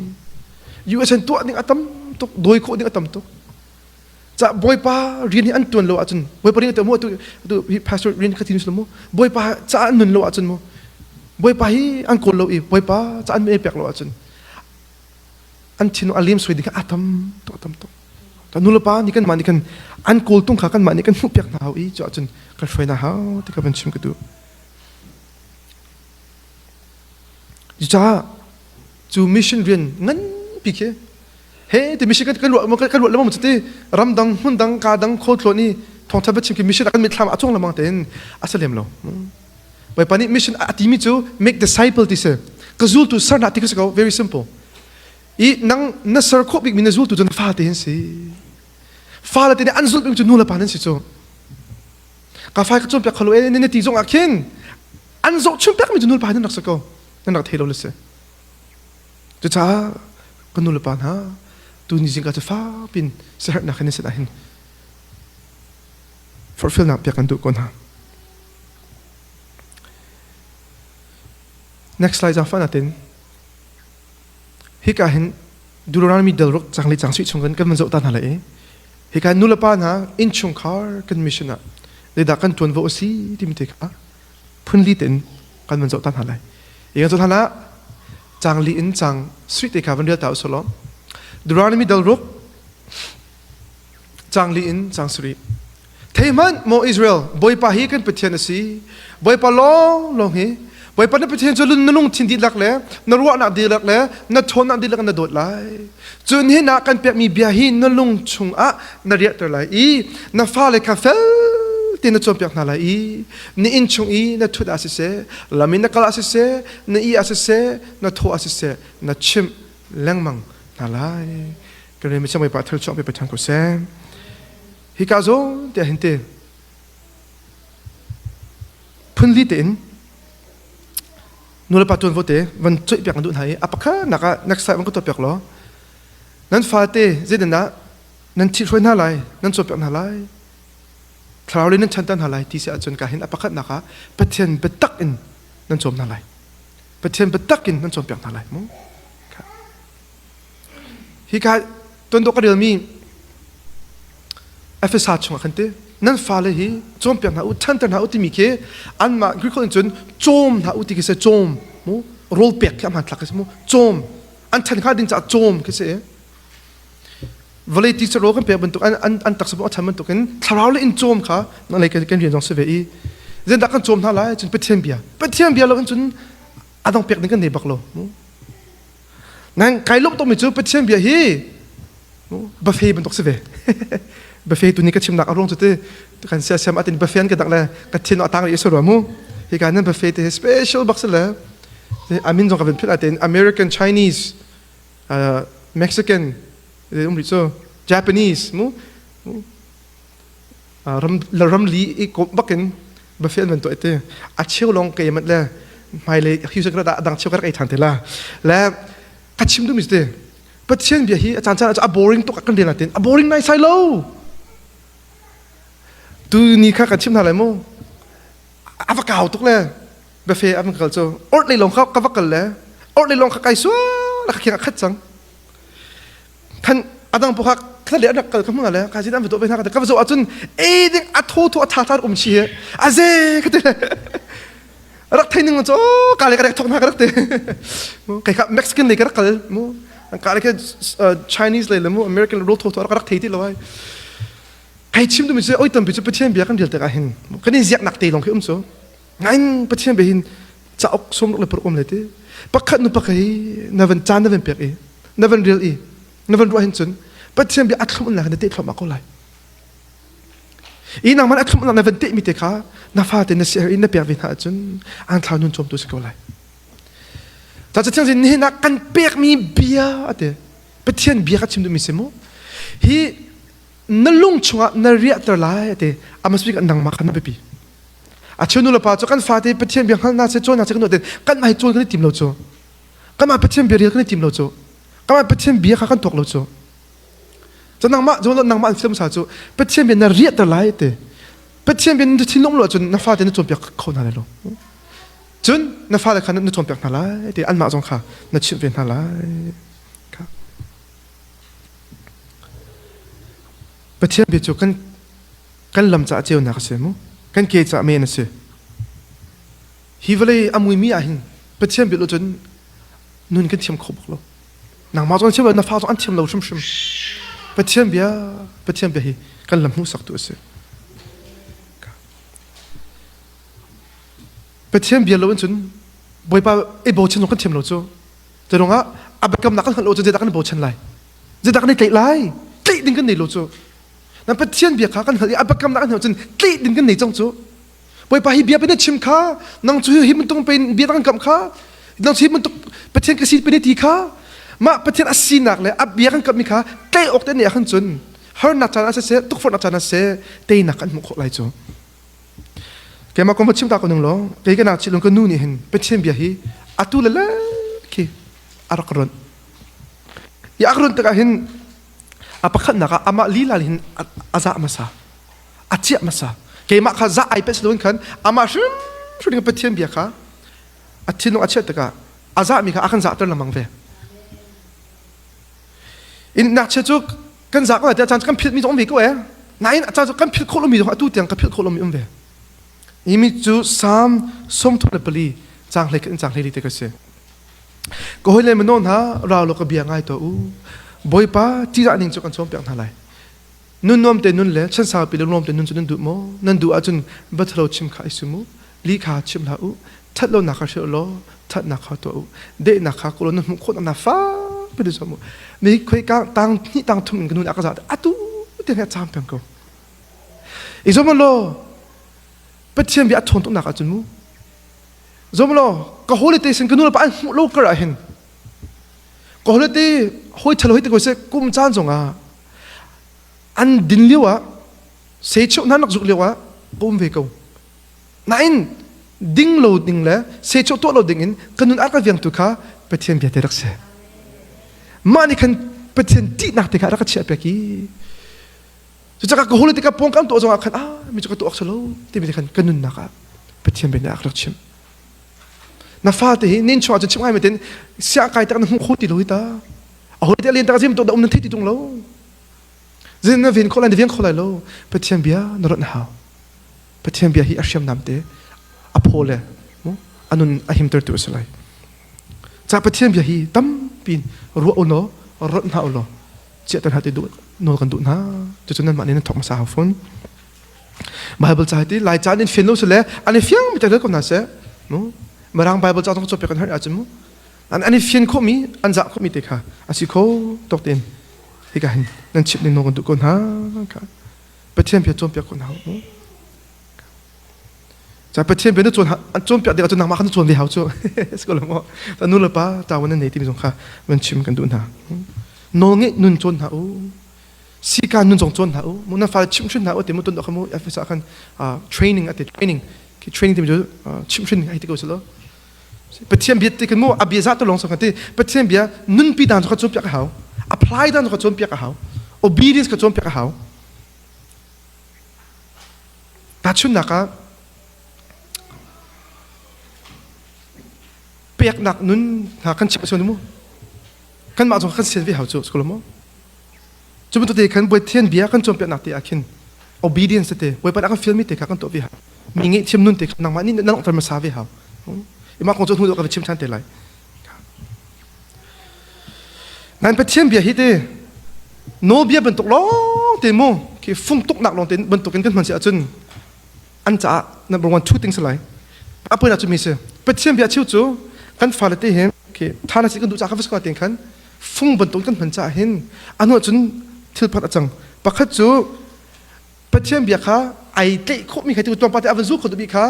US ตัวนี้อัตมตุกโดยโคนี้อัตมตุกจะบอยป้าเรียนที่อันตัวโลอาจนบอยป้าเรียนแต่มั่วตัวพาสเตอร์เรียนคดีนุสลมุบอยป้าจะอันนุนโลอาจนมุบอยป้าฮีอันโกลโลอีบอยป้าจะอันไม่เปียกโลอาจนอันที่นู้นอาลีมสวยดีกันอัตมตุกอัตมตุกแต่นุลป้านี่กันมานี่กันอันโกลตุ้งขากันมานี่กันมุเปียกหนาวอีจะอาจนกันไฟหนาวที่กันเป็นชิมกันดูจ้าจูมิชชั่นเรียนงั้นปีเคเฮ้แต่มิชชั่นกันรวดแล้วมันจะที่รำดังหุ่นดังกาดังโคตรนี่ทองทับชิมกิมิชชั่นกันมีทำอาจงละมังเต็นอาศัยเลี้ยมเราไปปานี่มิชชั่นอาทิมิจู make disciple ที่เสกจูลตุสารนัดที่เขา very simple อีนังนัสรคบอีกมีนัจูลตุจนฟ้าเต็นสิ ฟ้าละที่อันสุดเป็นจุดนู่นละปานั่นสิโจกาไฟก็จมเปียกขลุ่ยนี่ตีจงอาคินอันสุดชุ่มเปียกมีจุดนู่นละปานั่นนักสกอนั่นนักเทโลลิสจุดช้าก็นู่นละปานฮะตัวนี้จริงก็จะฟ้าเป็นเสียนักนี่เสียดาย fulfill นักเปียกกันดูก่อนฮะ next slide จะฟังnatin hikahin Deuteronomy dalrok changli changsui chungkan kan manzo tan halai hikahin nulapa na in chungkar kan mission na le da kan tuan vo si timite ka phunli ten kan manzo tan halai inga zo thana changli in chang sweet te ka van ta solo Deuteronomy dalrok changli in chang sri theiman mo Israel boy pa hi kan pathian si boy pa long hi boy pa na pathian cho lun nung thin di lak le na ruwa na di lak le na thon na di lak na dot lai chun hi na kan pek mi bia hi na lung chung a na ria ter lai I na fa le ka fel tin na chom pek na lai ni in chung I na thut asise lamin na kala asise na I asise na tho asise na chim lengmang na lai kan mi cham pa thel chom pe pathan ko se hi ka zo te hinte phunli ten nula patun vote van chui piak ndun hai apakha naka next time ko to piak lo nan fate zedena nan thi roi na lai nan cho piak na lai thlauli nan chantan halai ti se achon ka hin apakha naka pathian betak in nan chom na lai pathian betak in nan chom piak na lai mo hi ka ton do ka ril mi FSA chung khante nan fale hi chom piak na u chantan na u ti mi ke an ma gri khol chun chom na u ti ke se chom mo rol pek ka man tlak mo chom an than kha ding cha chom ke se vale ti se ro kan pe ban tu an tak sabo tham man tu kan tharau le in chom kha na le kan rian jong se ve I zen da kan chom na lai chun pathian bia lo kan chun adong pek ding kan nei bak lo nan kai lok to mi chu pathian bia hi mo buffet ban tok se ve buffet tu ni ka chim nak arong tu te kan sia sia atin buffet ka dak la ka thin atang ye so ro mo hi kan nan buffet te special box la amin jong ka ben pil atin American Chinese Mexican so Japanese mo ram li I ko bakin buffet man to ete a chiu long ke mat la mai le hiu sa ka dang chiu ka kai than te la ka chim du mi te pathian bia hi achan chan a boring to ka kan den atin a boring nai sai lo tu ni kha ka chim na lai mo avakau tuk le buffet am kal cho ort le long kha ka vakal le ort le long kha kai so la kha khat chang kan adang po kha kha le adak kal kam le ka jin am to be na ka ka so achun e ding a tho tho a tha tha chi a ze ka te rak thaining cho ka le ka thok na ka rak te mo kai ka Mexican le ka kal mo ka le ka Chinese le mo American ro tho tho ka rak thei ti lo ai kai chim tu mi se oi tam bi chu pathian bia kan dil ta ka hin kan ni ziak nak te long khi so ngain pathian be hin cha ok som le por om le te pakhat nu pakai na van chan na van pek I na van real I na van ro hin chun pathian bia at khum na kan te thlom ma ko lai I nang man at khum na van te mi te kha na fa te na se in na pek vin ha chun an thlau nun chom tu se ko lai ta cha chang sin ni na kan pek mi bia ate pathian bia ka chim tu mi se mo hi na lung chunga na ria ter lai ate amaspi kan nang ma kan be pi a chunu la pa cho kan fa te pathian bia khal na se chon na se kan de kan mai chon kan tim lo cho kan ma pathian bia kan tim lo cho kan ma pathian bia kha kan tok lo cho cho nang ma jo nang ma film sa cho pathian bia na ria ter lai te pathian bia ni thin long lo chun na fa te na chon pia kho na le lo chun na fa le khan na chon pia na lai te an ma jong kha na chim ven na lai pathian bia cho kan lam cha cheu na ka se mo kan ke cha me na se hi vale amui mi a hin pathian bia lo chun nun kan thiam khop lo nang ma jong cheu na fa jong an thiam lo shum pathian bia hi kan lam hu sak tu se pathian bia lo chun boy pa e bo chen kan thiam lo cho te ronga abakam na kan lo cho je da kan bo chen lai je da kan nei lai tlei ding kan nei lo cho nan pathian bia kha kan hali abakam na kan chun tlei ding kan nei chong cho boy pa hi bia pe na chim kha nang chu hi mun tung pe bia kan kam kha nang chu mun tuk pathian ka si pe ni ti kha ma pathian asinak le ab bia kan kam mi kha tlei ok te ne khan chun hör na chana se tuk for na chana se te na kan mu kho lai chu ke ma ko ma chim ta ko nung lo ke ke na chi long ko nu ni hin pe chem bia hi atu la ki arakron ya akron ta hin apakhan na ka ama lila hin aza masa achia masa ke ma kha za ai pe slon kan ama shun shun pe chem bia kha achin no achia ta ka aza mi kha akhan za tar lamang ve in na che chu kan za ko ta chan kan phit mi jong mi ko e nain cha chu kan phit kho lo mi jong atu tiang ka phit kho lo mi ve imi chu sam som thu le pali chang le kan chang le ri te ka se ko hoi le manon ha ra lo ka bia ngai to u boy pa ti ra ning chu kan chom pyang tha lai nun nom te nun le chan sa pi le nom te nun chu nun du mo nan du a chun ba thlo chim kha isu mu li kha chim la u that lo na kha she lo that na kha to u de na kha ko lo nun kho na fa pe de so mu mi khoi ka tang ni tang thum kan nun a ka za a tu te na cham pyang ko i zo mo lo pa thiam bi a thon to na ka chun mu zo mo lo ka holiday sin kan nun pa an lo ka ra hin ko holiday hoi thalo hoi te ko se kum chan zonga an din liwa se chu nan nak zu liwa kum ve ko nain ding lo ding le se chu to lo ding in kanun ar ka viang tu kha pathian bia te rak se mani kan pathian ti nak te kha rak chia pe ki chu cha ka holiday ka pong kam to zonga khan mi chu ka to ak salo te mi khan kanun na ka pathian bia nak rak chim na fa te nin chwa chu chim ai me ten sia kai ta nu khu ti lo ta a hoi te lin ta jim to da um nan thi ti tung lo zin na vin kholai de vin kholai lo pathian bia norot na ha pathian bia hi asham nam te apole mo anun ahim ter tu salai cha pathian bia hi tam pin ru ono rot na lo che tan ha te du no kan du na chu chunan ma ne thok ma sa ha phone bible cha ti lai cha nin fin lo sele ani fiang mi ta ko na se no marang bible cha tong cho pe kan har achmu ani fian ko mi an za ko mi te kha asi ko tok ten hi ka hin nan chip ni no kan du ko na ka pathian bia chom pe ko na no cha pathian bia no chom pe de ka chon na ma kan chon ve hau chu sko lo mo ta nu la pa ta wan nei ti mi jong kha man chim kan du na no nge nun chon na u si kan nun jong chon na u mo na fa chim chun na u te mo ton do kha mo ya fa sa kan training at the training ki training ti mi jo chim chun ai ti ko so pathian bia te kan mo abia za to long so kan te pathian bia nun pi dan so ka chom pe ka hau apply dan so ka chom pe ka hau obedience ka chom pe ka hau ta chun na ka pek nak nun ha kan chip so ni mo kan ma so kan se vi hau chu sko lo mo chu bu te kan boi thian bia kan chom pe nak te akin obedience te boi pa ka film mi te ka kan to vi ha mi ngi chim nun te nang ma ni nang tar ma sa vi hau ima kong chu hu do ka chim chan te lai nan pathian bia hi te no bia ben tok lo te mo ki fung tok nak long te ben tok kan man se achun an cha number 1 2 things lai apa na chu mi se pathian bia chu chu kan fa le te hem ki thana si kan du cha ka fis ko ten khan fung ben tok kan man cha hin anu chun thil phat achang pakhat chu pathian bia kha ai te kho mi khai tu tong pa te avan zu kho du bi kha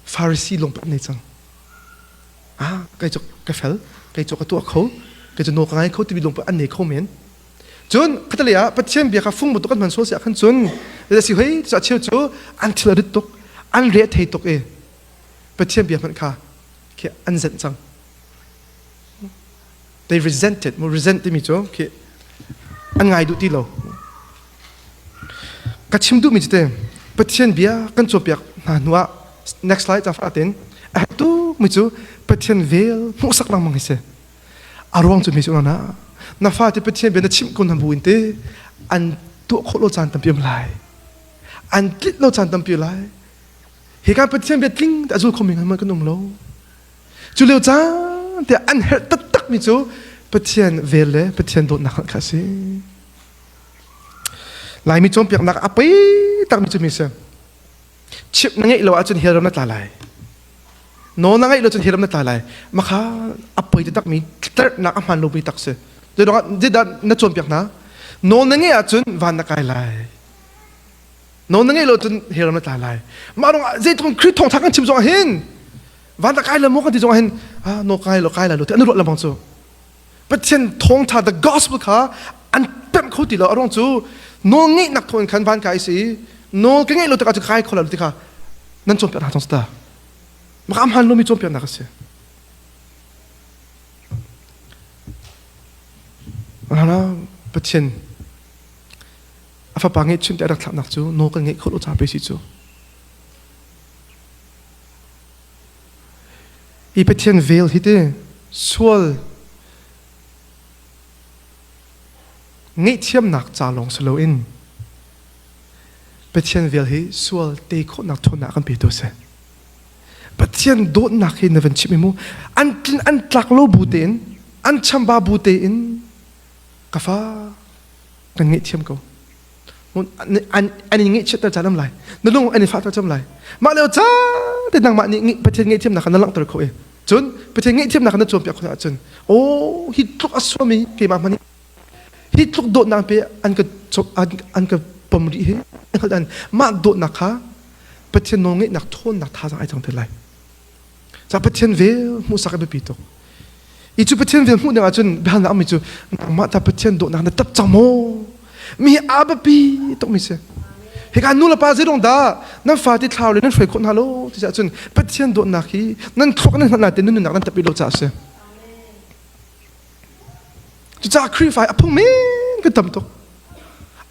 Pharisee long pa nei chang kai chok ka fel kai chok ka tu kho kai chu no ka ngai kho ti bi long pa an nei kho men chun khatalia pathian bia kha fung bu to kan man so sia khan chun le si hei cha cheu chu an thil rit tok an re thei tok e pathian bia man kha ke an zan chang they resented mo resent mi chu ke an ngai du ti lo ka chim du mi te pathian bia kan cho piak na nuwa next slide after atin tu mi chu pathian vel mu sak lang mang se arwang chu mi chu na fa ti pathian be na chim kon han buin te an tu kho lo chan tam piam lai an tlit lo chan tam pi lai he ka pathian be tling ta zu khoming ma kan um lo chu leo cha te an her tat tak mi chu pathian vel le pathian do na kha se lai mi chom piak nak apai tak mi chu mi se chip na ngai lo a chun hiram na tlalai no na ngai lo chun hiram na tlalai ma kha apoi te tak mi tler na ka man lo bi tak se de da na chom piak na no na ngai a chun van na kai lai no na ngai lo chun hiram na tlalai ma rong je tong khri thong thak kan chim zong hin van na kai la mo kan ti zong hin no kai lo te anu ro la bang chu pathian thong tha the gospel kha an pem เขาติดแล้วอารมณ์จูโน้งี้นักทนขันบ้านไก่สิโน้ก็งี้เราตะการจะขายคนละติค่ะนั่นจมเปียกหนักตรงสตามาคำหันเรามีจมเปียกหนักเสียแล้วประเทศอาฟ้าปังเงี้ยชิมแต่รักหลับหนักจูโน้ก็งี้เขารู้จักไปสิจูอีประเทศเวลที่เด้ส่วนงี้เทียมหนักจ่าลงสโลอินประเทศเวลที่ส่วนเตะคนหนักทนหนักกันไปตัวเสียประเทศโดนหนักเห็นในวันชิมิมูอันตรักโลบูเตนอันชัมบาบูเตนกาฟ้ากันงี้เทียมกูอันนี้งี้เชิดแต่จ่าลำไรนั่นลุงอันนี้ฟ้าแต่จ่าลำไรมาเร็วจ้าแต่นางมานี่ประเทศงี้เทียมหนักกันนั่งตัวเขาเองจนประเทศงี้เทียมหนักกันนั่งจมเปียกคนละจนโอ้ฮิตลุกอสวามีเกี่ยมามันฮิตลุกโดนนางเปียอันก็จบอันก็ปมรีอันก็ดันมาโดนนักค่ะประเทศน้องงี้นักทนนักท่าสังไอจังเท่าไรจากประเทศเวลมุสักไปปีตกอีจูประเทศเวลมุเนี่ยจนบ้านเราไม่จูมาแต่ประเทศโดนนักนั่นตับจังโมมีอาบปีตกมิเสเหตุการณ์นู้นละป้าจะลงด่านั่นฟ้าที่ท้าวเลยนั่นช่วยคนฮัลโหลที่จะจนประเทศโดนนักฮีนั่นทุกนั่นขนาดนั้นนักนั่นตับปีโลจ่าเสจะจากครีไฟอพงเมนก็ตำตก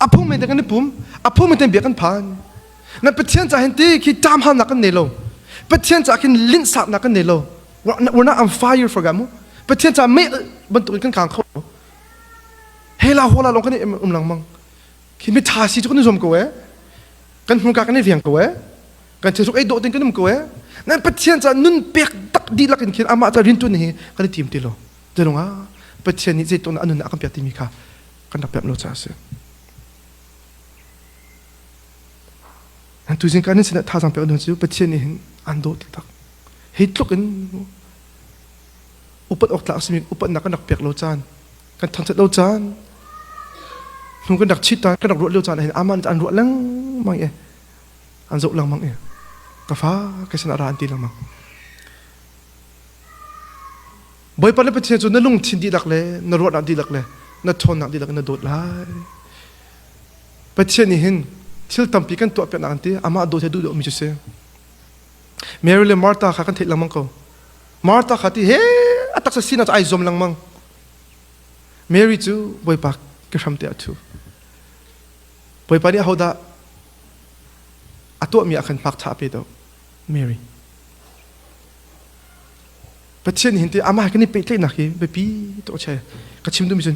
อพงเมนแต่กันนี่ปุ่มอพงเมนแต่เบียกันผ่านนั่นประเทศจะเห็นที่คิดตามหานักกันเนโลประเทศจะคิดลิ้นสับนักกันเนโลwe're not on fire for กันมั้งประเทศจะไม่บรรทุกกันข้างเขาเฮลาโฮลาลงกันนี่หลังมั้งคิดไม่ท่าสิทุกคนนิยมกูกันหุ่นกันนี่เวียงกูกันเทสุกไอ้โดดติงกันนิมกูนั่นประเทศจะนุ่นเปียกตักดีลักกันคิดอามาจะรินตัวนี่กันทีมตีโลเดี๋ยวงประเทศนี้จะตัวนั้นอันนั้นอากันเปียกตีมีค่ะกันดับแบบโลจ่าเสียนั่นตัวจริงการนี่สินะท่าสังเปียกอันนั้นสิประเทศนี้อันโดดตักเฮ็ดลุกกันอุปออกหลักสมิงอุปนักกันดักเปียกโลจานกันทันเสร็จโลจานหนูกันดักชิดตากันดักรวดโลจานเห็นอามันอันรวดลังมังอันโจลังมังกาฟ้าแกชนะร้านตีลังมังบ่อยปันเลยประเทศจนนั่นลุงชินดีหลักเลยนั่นรวดนักดีหลักเลยนั่นทนนักดีหลักนั่นโดดไล่ประเทศนี้เห็นที่ตั้มปีกันตัวเป็นอันที่อามาโดดจะดูดมิจุเซ่เมริลมาร์ตาข้ากันเทลังมังเขามาร์ตาข้าที่เฮ้อัตักสินาจะไอซอมลังมังเมริจูบ่อยปักกระทำเตะจูบ่อยปันนี่เขาด่าอัตัวมีอาการพักท่าไปตัวเมริประเทศนี้เห็นที่อามากันนี่ไปเล่นนักเหรอไปปีตัวเช่กระชิมดูมิจุ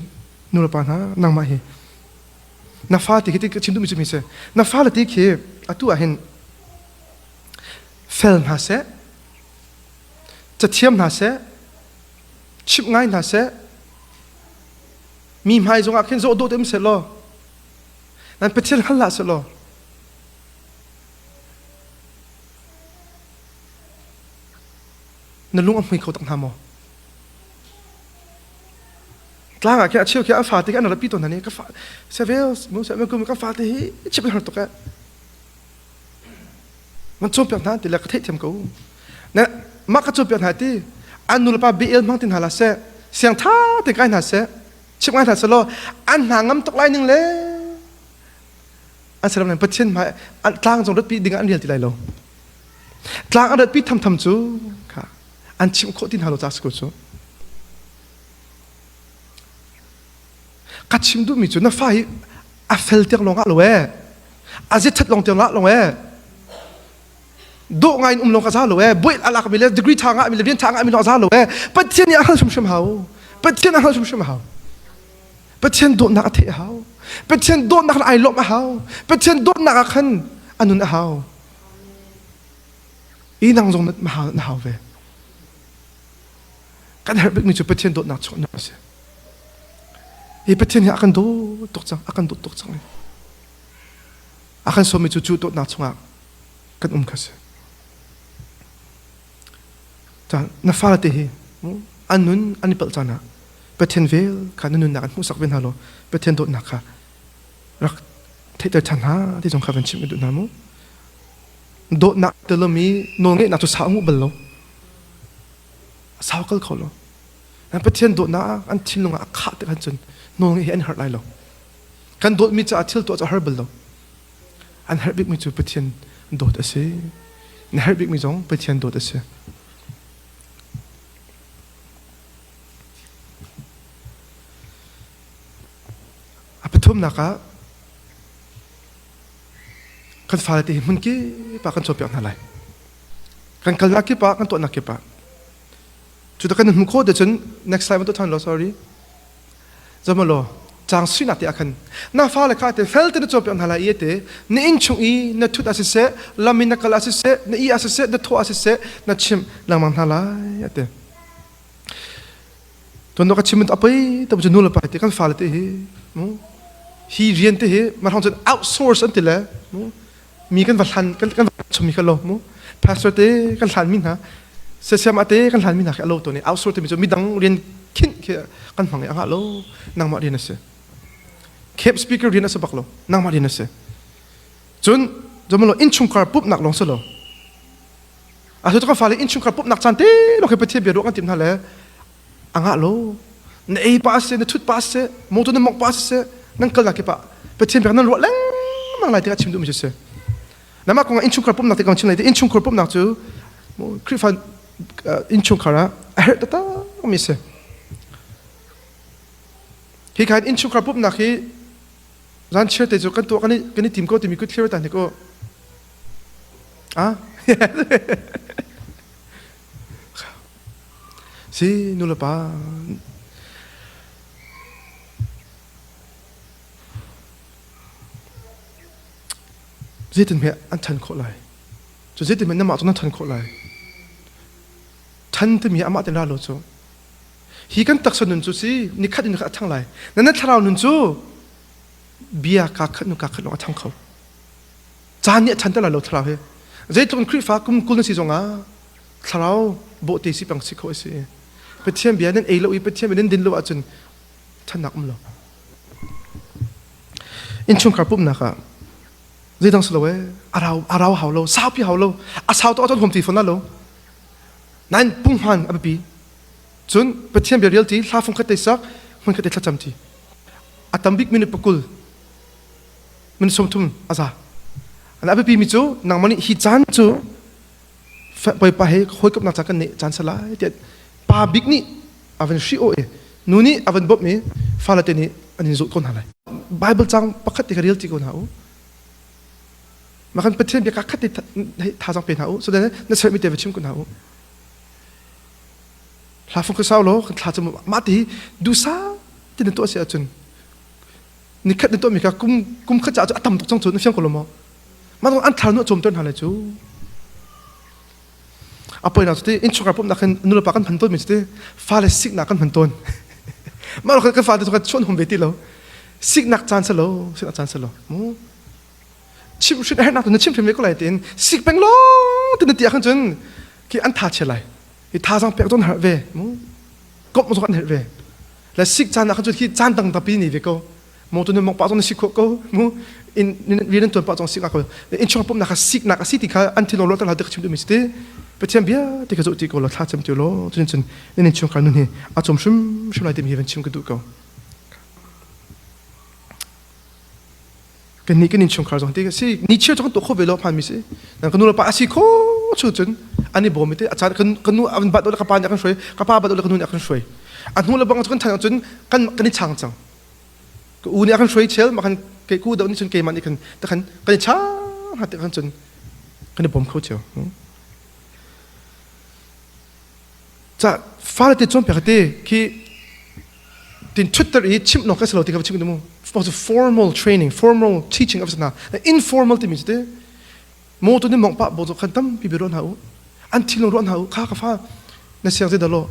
นูรปานฮะนางมาเหน้าฟ้าที่คิดกระชิมดูมิจุมิเซ่น้าฟ้าละที่เขียอัตัวเห็นเฟลนาเซ่จะเทียมนาเซ่ชิบง่ายนาเซ่มีหมายจงอาเข็นโจโดเต็มเสร็จแล้วนั่นเป็นเช่นขั้นละเสร็จแล้วนั่นลุงไม่เขาตั้งทำมั้งกลางอะแค่เชี่ยวแค่ฟ้าที่กันเราปีตัวนั้นนี่ก็ฟ้าเซเวลส์มั้งเซเวลกูมันก็ฟ้าที่ชิบเป็นหัวตกแกมันจมเปียกนั้นแต่ละกระเทยเทียมกูเนี่ยมักกระจมเปียกหายที่อันนู้นละป้าบีเอลมังตินหาลาเซ่เสียงท่าติดกันหาเซ่ชิบกันหาเสโลอันหางำตกไล่หนึ่งเลยอันสำหรับนั้นประเทศมาอันกลางจงรถปีดึงอันเดียวที่ไรโลกลางอันรถปีทำจูค่ะอันชิมโคตินหาโลจัสกุจูกัดชิมดูมิจูน่าไฟอัฟเฟลเตียงลงอ่ะโลเออาเจทัดลงเตียงละโลเอดูไงลงกระซ่าโลเอบุยอะไรก็มีเลยดีกรีทางอ่ะมีเลยเรียนทางอ่ะมีลงกระซ่าโลเอประเทศนี้อะไรชุ่มๆเฮาประเทศนี้อะไรชุ่มๆเฮาประเทศโดนนักเทะเฮาประเทศโดนนักไอลบมาเฮาประเทศโดนนักขันอันนู้นเฮาอีนังจงนัดมาเฮาเฮาเวกันเหตุเป็นมิจุประเทศโดนนักชนนักเสียอีประเทศนี้อาการโดตกจังอาการโดตกจังเลยอาการสมิจุจูโดนักชงกันกันเสียจ้าน้าฟ้าละเตะอันนู้นอันนี้เปิดจานะประเทศเวลขันนู้นนักมุสักเวนฮัลโหลประเทศโดนนักค่ะรักเทเดชันฮะที่จงขับเป็นชิมกันดูน้ำมุโดนนักเตลมีโนเงนักทุสาวมุบัลโลสาวก็เขาโลนั่นประเทศโดนนักอันชิมลงอ่ะขาดกันจนโนเงเห็นหัดไรโล kan dot mi cha athil to cha herbal lo an herbik mi chu pathian dot ase na herbik mi jong pathian dot ase apathum naka kan falati mun ki pa kan chopyak na lai kan kalna ki pa kan to na ki pa chu ta kan hum kho de chen next time to than lo sorry zamalo chang sina ti akan na fa la kha te fel te chopyak na lai te ni in chung I na thut asise lamina kala asise na I asise na tho asise na chim lamang na lai ate to no ka chim ta pai ta bu nu la pa te kan fa la te hi rian te he ma hong chen outsource an te la mi kan va hlan kan chum mi ka lo pastor te kan hlan min ha se siam ate kan hlan min ha ka lo to ni outsource te mi mi dang rian kin ke kan hmang anga lo nang ma rian ase cap speaker rian ase bak lo nang ma rian ase chun jomlo in chung kar pup nak long so lo a so ka fa le in chung kar pup nak chan te lo ke pathe bi ro kan tim na le anga lo na ei pa ase na thut pa ase mo to na mok pa ase nang kal na ke pa pathe bi nan ro lang mang lai te ka chim du mi se nama kong in chung kar pup nak te kong chim lai te in chung kar pup nak chu mo krifan in chung kara a her ta mi se hi kan in chung kar pup nak hi ran cher te chu kan to kan ni tim ko ti mi ku clear ta ne ko si nu la pa zaitin me an than kho lai chu zaitin me nama chuna than kho lai than te mi ama te la lo chu hi kan tak son chu si ni khat ni kha thang lai na tharau nun chu bia ka khat nu ka khat lo thang kho chan ni than te la lo tharau he zaitun kri fa kum kul si zonga tharau bo te si pang si kho si pathiam bia nen ei lo I pathiam nen din lo achun than nak lo in chung kar pum na ka zaitang slo we arau hau lo sao pi hau lo a sao to ton hom ti fon na lo nan pung han api chun pathiam bia real ti hla phong khat te sak man khat te thla cham ti atambik minute pakul min som thum aza an api mi chu nang mani hi chan chu pai pa he khoi kap na cha kan ne chan sala te pa big ni aven shi o e nuni aven bob mi fala te ni ani zo kon halai bible chang pakhat te real ti kon hau makan pathiam bia ka khat te tha jang pe hau so then na ser mi te chim kon hau hla phong ka sao lo thla chum ma ti du sa te ne to sia chun ni khat ne to mi ka kum kha cha atam tok chang chun fiang ko lo mo ma dong an thal no chom ton hala chu apoi na te in chukar pom na kan nula pa kan phanton mi te fa le sik na kan phanton ma ro ka fa te ka chon hom beti lo sik nak chan sa lo sik na chan sa lo mo chim shin her na to chim phim me ko lai tin sik peng lo te na ti khan chun ki an tha che lai I tha jang pek don har ve mo kop mo kan her ve la sik chan na khan chu ki chan dang ta pi ni ve ko mo to ne mok pa ton sik ko mo in rian ton pa tong sik ko in chong pom na ka sik na ka siti ka anti lo ta la de chim du mi ste pathiam bia te ka zo ti ko lo tha cham ti lo chen chen in chong ka nu ni a chom shum lai te mi ven chim ka du ko kan ni kan in chong ka zo te si ni che to to kho ve lo phan mi se na ka nu lo pa si ko chu chen ani bo mi te a cha kan nu an ba do la ka pa nya kan shoi ka pa ba do la kan nu nya kan shoi an nu la bang kan thang chun kan ni chang chang ko u ni kan shoi chel ma kan ke ku do ni chun ke man ni kan ta kan cha ha te kan chun kan ni bom kho cheo 자, 파르테 좀 배웠대. 그 틴트터이 침 녹아서 어떻게 지금 너무 formal training, formal teaching 없으나 informal 때문이지. 모두는 먹바 모두 간담 비비론 하고 안틸론 하고 가가파 나 시작되더로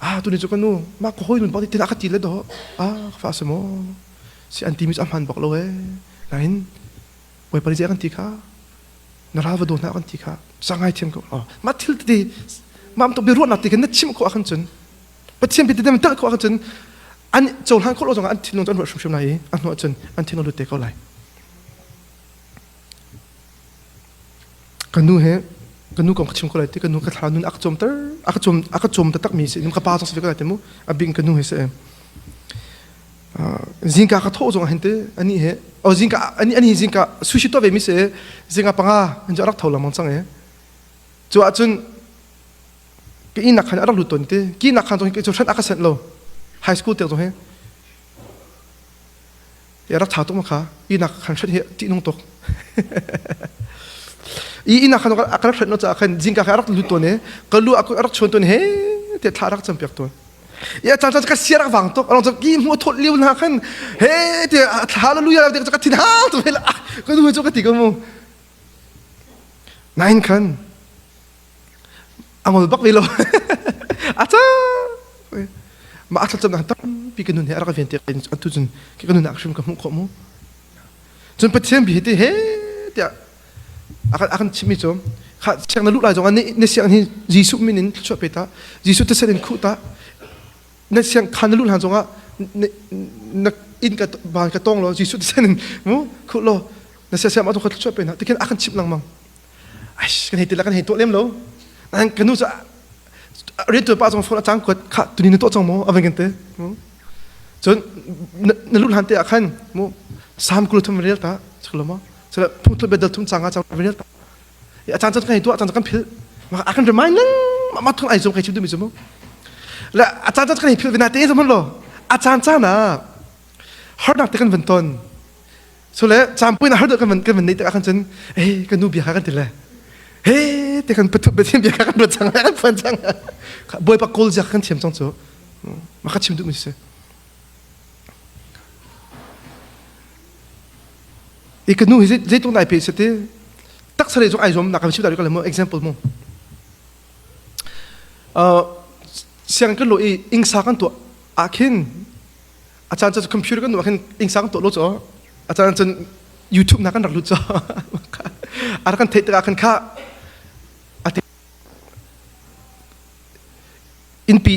아 돈이 저거는 막 거기는 어디 때나 같이 일래도 아 파스 뭐시 안티미스 암한 박로에 나인 왜 빨리 제가 티카 나라바도 나 티카 상하이 팀고 마틸데 맘 또 비론 나티 근데 침코 아칸 전 버티면 비되면 딱 아칸 전안 저한 콜로 정 안틸론 전 Varsham 나이 안노 전 안틸론 때 거라이 kanu he kanu kom khachim ko laite kanu ka thanun akachom ta tak mi se nim ka pa so se ka temu abing kanu he se zinga ka tho jong hente ani he o zinga ani zinga sushi to ve mi se zinga panga nja rak thola mong chang he chu a chun ki ina khan arak lu ton te ki na khan jong ki chu than akasan lo high school te jong he ya rak tha to ma kha ina khan than he ti nong tok ina khan akrak than no cha khan zinga ka arak lu ton he kalu aku arak chon ton he te tharak cham pek ton ya cha ka siarak wang tok arong ki mo thot liu na khan he te hallelujah te ka tin ha to hela ko du cho ka ti ko mo nine khan angol bak velo acha ma acha cham na tam pi kanun he ara vente an tu jun ki kanun action ka mo ko mo jun pathiam bi te he te akan chimi chom kha chang na lu la jong an ne siang ni jisu minin cho peta jisu te sen khu ta na siang khan lu han jong a na in ka ban ka tong lo jisu te sen mo khu lo na siang ma to kha cho pe na te ken akan chip lang mang ai kan he te la kan he to lem lo an kanu sa ri to pa jong phone chang ko kha tu ni to chong mo awen gen te chon na lu han te akhan mo sam kul thum rel ta chlo mo so put be dal thum changa chang rel ta ya chan chan kan tu chan kan phil ma akan remind lang ma thong ai jong kai chim du mi mo la chan chan kan phil na te mo lo a chan chan na har nak te kan ven ton so le cham pui na har kan ven nei te akan chen kan nu bi ha kan te le te kan patu be tim bi kan ro chang kan phan chang boy pa kol ja kan chem chang cho ma kha chim du mi se ikanu hi je tung nai pe se te tak sare jong ai jom na kan chiu da ka le mo example mo siang kan lo ing sa kan to akhin achan cha computer kan lo akhin ing sa kan to lo cho achan chan YouTube na kan rak lu cho ara kan thei ta kan kha in pi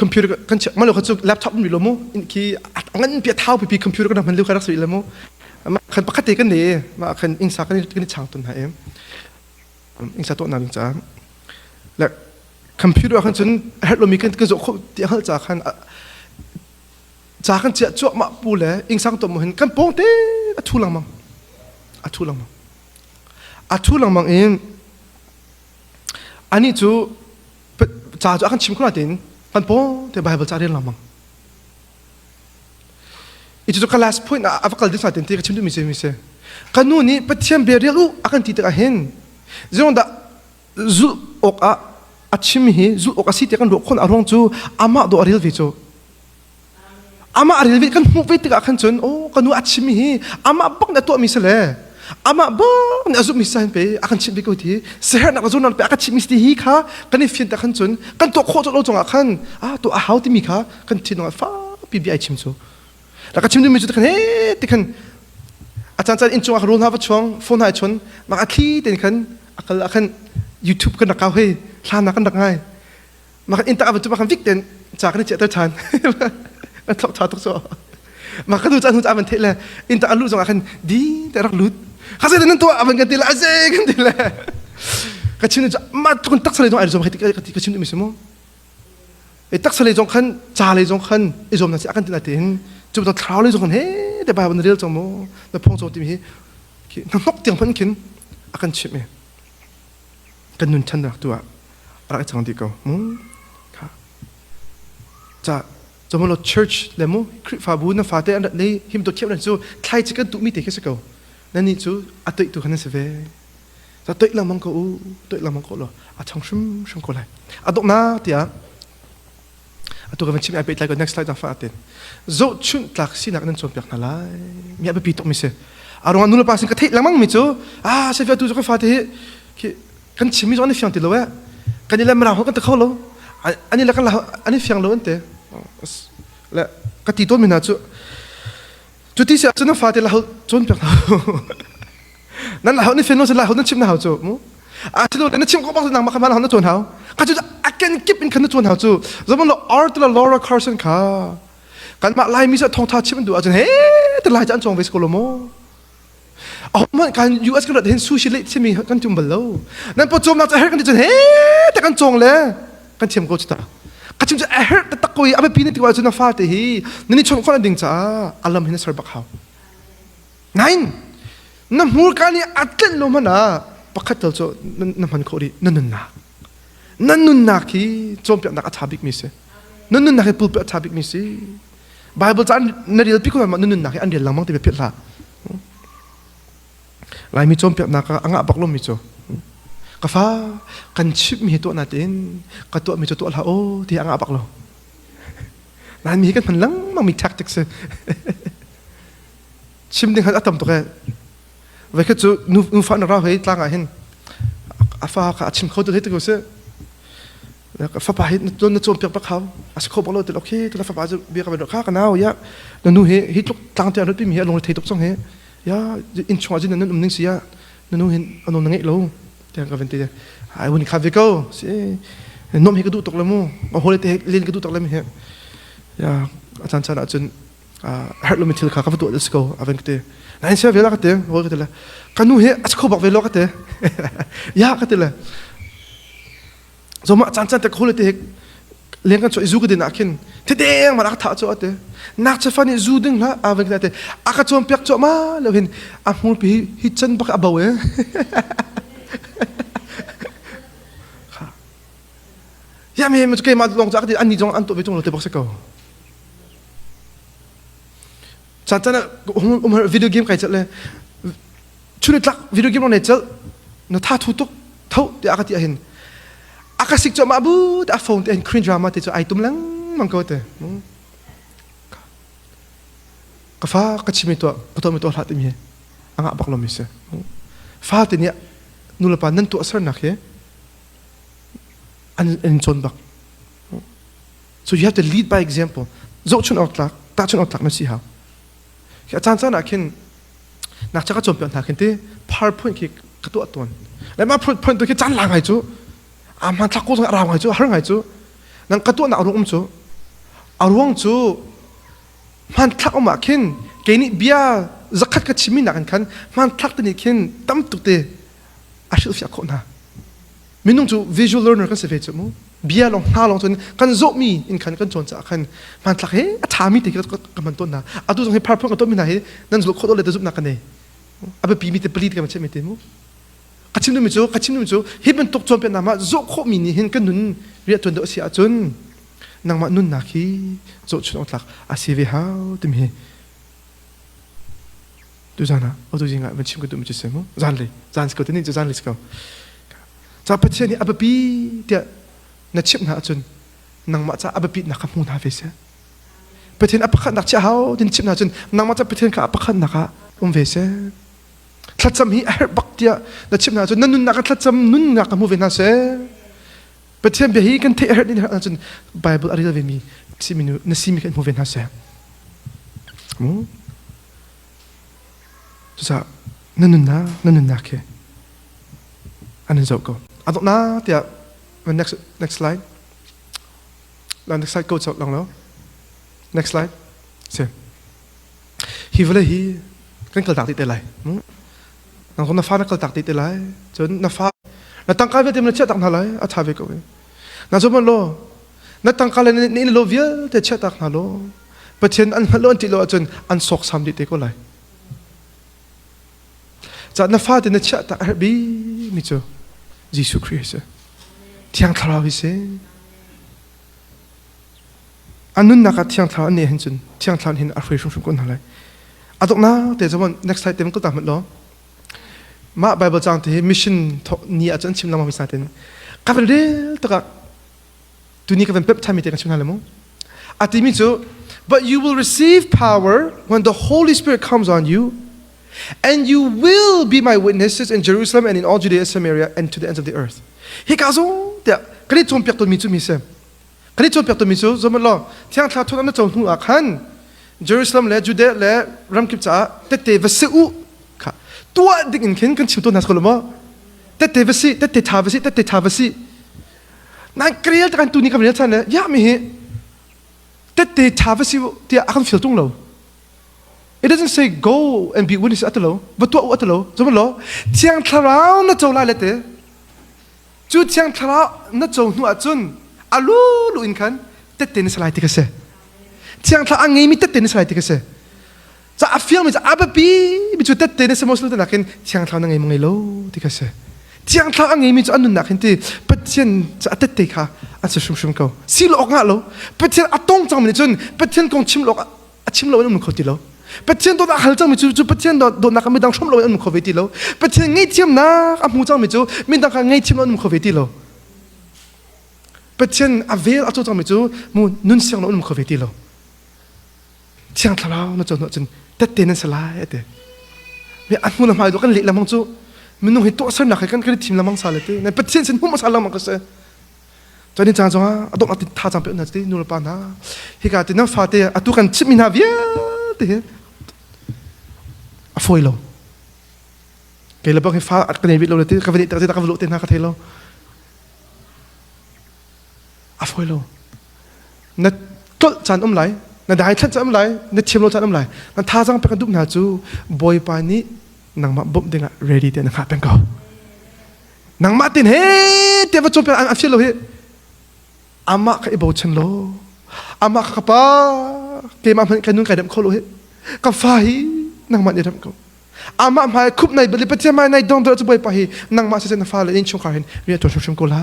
computer kan ma lo kha chu laptop mi lo mo in ki angan pi thau pi computer kan man lu kha rak sui le mo ma khan pakate kan ne ma khan ing sa kan ni chang ton ha em ing sa to na cha la computer kan chun har lo mi kan zo kho ti hal cha khan cha ma pu le ing sang to mo hin kan pong te a thu lang mang em ani chu cha chu akan chim khla tin kan pong te bible cha ren lang mang itu chu ka last point avakal dis atin te ka chim du mi se kanu ni pathiam berial u akan ti ta hen zong da zu ok a chim hi zu ok a si te kan ro khon arong chu ama do aril vi chu ama aril vi kan mu ve te ka khan chun o kanu a chim hi ama bak na to mi se le ama ba na azu mi san pe akan chim bi ko ti ser na ka zon pe akan chim mi sti hi kha kan ni fin ta khan chun kan to kho lo chong a khan to a how ti mi kha kan ti no fa pi bi ai chim chu la ka chim du mi chu kan he ti kan a chan chan in chung a ron ha ba chong phone hai chon ma a khi ten kan akal akan YouTube kan na ka he hlan na kan dak ngai ma kan in ta ba tu ba kan vik ten cha kan che ta chan an thok tha tok so ma ka du chan hu cha ban the le in ta alu jong akan di ta rak lut khase den to aban kan tila ase kan tila ka chim ja ma tukun tak sale jong ai jom ka chim mi mo tak sale jong khan cha le jong khan e jom na si akan tila tin chu ta thraw le jong khan he te ba ban rel jong mo na phong so ti mi ki na nok tiang phan kin akan chim me kan nun chan rak tu a ra chang ti ko ka cha jomolo church lemo fa bu na fa te an le him to khep na chu thlai chi kan tu mi te ke se ko nani chu atoi tu khan se ve ta toi la mang ko lo a chang shum ko lai adok na tia atu ka chim ai like next slide fa aten zo chun tlak sin nak nan chom pek na lai mi abi pi tok mi se arong anu la pasin ka thei lamang mi chu se fa tu ko fa te ki kan chimi zo ni fiang ti lo wa kan ni la mra ho kan ta kholo ani la kan la ani fiang lo ante la ka ti to mi na chu ti se chu na fa te la ho chon pek nan la ho ni fiang lo se la ho na chim na ho chu mo ti lo na chim ko ba nang ma ka ma la ho na chon ho ka chu I can keep in kan chon ho chu zaman lo art la Laura Carson ka kan ma lai mi sa thong tha chim du a chen he te lai chan chong ve sko lo mo man kan US kan hen sushi le chimi kan chum balo nan po chom na cha her kan chen he te kan chong le kan chem ko chta ka achim cha her ta takoi abe pini tiwa chuna fa te hi nani chon khona ding cha alam hina sar bakhaw nine na mur kani atlen lo mana pakhatal cho na man khori nanun na ki chompya na ka thabik mi se nanun na ke pulpa thabik mi se bible chan na real pikul ma nanun na ke an real lamang te pe la lai mi chompya na ka anga baklo mi cho kafa kan chip mi to natin ka to mi to la o ti anga baklo nan mi kan man lang mang mi tactics chim ding hat atam to ka vai ka chu nu fa na ra hei tlang a hin afa ka chim kho to hei to se fa pa hei to na chom pek pa khaw as kho bolo te okay to la fa ba ju bi ka ba kha ka naw ya nu he hi tluk tlang te anu pi mi he long thei tok chong he ya in chwa jin nan ning sia nu hin anon ngai lo te ka vente ai woni kha ve ko se nom he ka du tok la mo ma hole te len ka du tok la mi he ya achan chan achun har lo mi thil kha ka tu let's go aven te nai se vela ka te ho ka te la kanu he as kho bak ve lo ka te ya ka te la zo ma chan chan te hole te len kan cho izu ka de na kin te deng ma ka tha cho ate nak cha fani zu ding la aven ka te aka chom pek cho ma lo hin a mul pi hi chan bak abaw e ya me me ke ma long cha ka te an ni jong an to ve jong lo te bak se ko chana video game kai chatle chune tlak video game ne chal na tha thu tuk thau te akati ahin akasik cho mabu ta phone te cringe drama te cho ai tum lang mang ko te ka fa ka chimi to mi to hlat mi anga baklo mi se fa te ni nula pa nan to asar nak he an chon bak so you have to lead by example zo chun otlak ta chun otlak na si ha ki achan chan akin nak cha ka chom pyan thakin te powerpoint ki katu aton le ma point to ki chan la ngai chu a man thak ko ra ngai chu har ngai chu nang katu na arung chu arung chu man thak ma kin ke ni bia zakat ka chimi na kan man thak te ni kin tam tu te ashil fia ko na minung chu visual learner kan se ve chu mu bia long ha long chun kan zo mi in kan chon cha kan man thak he a tha mi te ka man ton na adu jong he powerpoint ka to mi na he nan zo kho do le te zup na kan ne abe pi mi te plit ka ma che mi te mu kachim nu mi chu hiben tok chom pe na ma zo kho mi ni hin kan nun ria ton do sia chun nang ma nun na khi zo chun otlak a si ve how te mi tu jana o tu jinga ben chim ko tu mi che se mu zan ko te ni zan le ko cha pa che ni abe pi te na chip na chun nang ma cha abe pi na ka mu na ve se pathin apakhat nak cha how din chip na chun nang ma cha pathin ka apakhat na ka ve se tlatsam hi er baktia na chip na chun nanun na ka tlatsam nun na ka mu ve na se pathin be hi kan the er din na chun bible ari ve mi siminu na simi kan mu ve na se mu sa nanun na ke anan zo ko adok na tia next slide next slide go chok long lo next slide se hi vele hi kan kal tak ti te lai nang ko na fa na kal tak ti te lai chon na fa na tang ka ve tem na che tak na lai a tha ve ko na zo man lo na tang ka le ni lo vie te che tak na lo pathen an lo ti lo chon an sok sam di te ko lai cha na fa te na che tak bi mi cho Jesus Christ thiang tharaw hi se anun na ka thiang tharaw ne hin chun thiang thlan hin a free shum kon halai adok na te zaman next slide tem ko ta mat lo ma bible chang te mission ni a chan chim lam mi sa ten ka vel to ka tu ni ka ven pep time te ka chun halamo ati mi cho but you will receive power when the Holy Spirit comes on you and you will be my witnesses in Jerusalem and in all Judea, Samaria, and to the ends of the earth. He kazo te kani chom pek to mi chu mi se kani chom pek to mi chu zaman lo thiang thla thon na chong hu a khan Jerusalem le Judea le ram kip cha te te vase u kha tua dik in ken kan chim to nas ko lo mo te te tha vasi na kriel ta kan tu ni ka me chan le ya mi he te tha vasi te a kan fil tung lo. It doesn't say go and be witness at the low, but what at the low, so low. Tiang Tarao not to lalete. Chu Tiang Tarao not to no at soon. Alu in can, tất tên sẽ lại thì cái gì tiếng thà anh ấy mi tất tên sẽ lại thì cái gìจะอาฟิลมันจะอาบบีมีจุดเด่นในสมองสุดนักเห็นเที่ยงเท่านั้นไงมึงไงโลที่ก็เสียเที่ยงเท่าอันไงมีจุดอันนั้นนักเห็นที่ปัจจัยจะอัดเตะค่ะอันจะชุ่มๆเขาสิโลกงะโลปัจจัยอัดต้องจังมันจนปัจจัยกงชิมโลกชิมโลกนั่นมันเขาตีโลปัจจัยโดนหัลจังมีจุดปัจจัยโดนนักไม่ดังชุ่มโลกนั่นมันเขาเวทีโลปัจจัยไงเทียมนะอามูจังมีจุดไม่ดังไงชิมโลกนั่นมันเขาเวทีโลปัจจัยอาเวลอัดจังมีจุดมูนุ่นเสียงโลกนั่นมันเขาเวทีโลเที่ยงเท่าเรานั่นจนแต่เต้นสลายเด้ไม่อันมุนมาดูกันเละละมังจูมันนุ่งให้ตัวสันนักกันก็ได้ทีมละมังสาเลยเด้ในประเทศฉันหุ่มมาสาละมังก็เสียตอนนี้จังจังอ่ะต้องเอาติดท่าจังเป็นนั่นสินู่นปานะฮิกาตินั่งฟาเตะตุกันชิมินาเวียเด้อะฟอยโลเกลบอกให้ฟ้าอัดกันในวิโลเลยเด้กับวันนี้แต่กับโลเต้นหน้ากันเทโลอะฟอยโลนัดตลจันไหลนั่นได้ท่านจะอะไรนั่นเชื่อมโลกจะอะไรนั่นท่าจังเป็นกันดุหนาจูบอยปานี้นังมาบุบดึงอะ ready เดี๋ยวนังหาเป็นเขานังมาตินเฮ้เดี๋ยวว่าจงเป็นอันเชื่อโลเฮอามากับไอ้โบชันโลอามากับป้าเกมอามันกันนุ่งไก่ดำเขาโลเฮกับฟ้าฮีนังมาเดี๋ยวทำเขาอามาหายคุบในบริบทที่มาในดองเดือดจะบอยปาฮีนังมาเส้นฟ้าเลยนี่ชงขาเห็นเรียกตัวชงกูไล่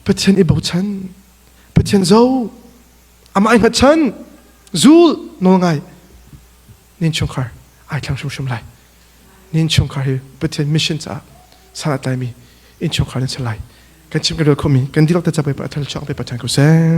เป็นเช่นไอ้โบชันเป็นเช่นโซอามาอิงหัดฉันจูลโน่ไงนินชงคาร์ไอ้ทั้งชุ่มๆไหลนินชงคาร์เป็นมิชชั่นจ้าสารตัยมีอินชงคาร์นั่นสลายกันชิมกันโดยคมีกันที่เราจะไปประทับใจไปประทับใจกูเซง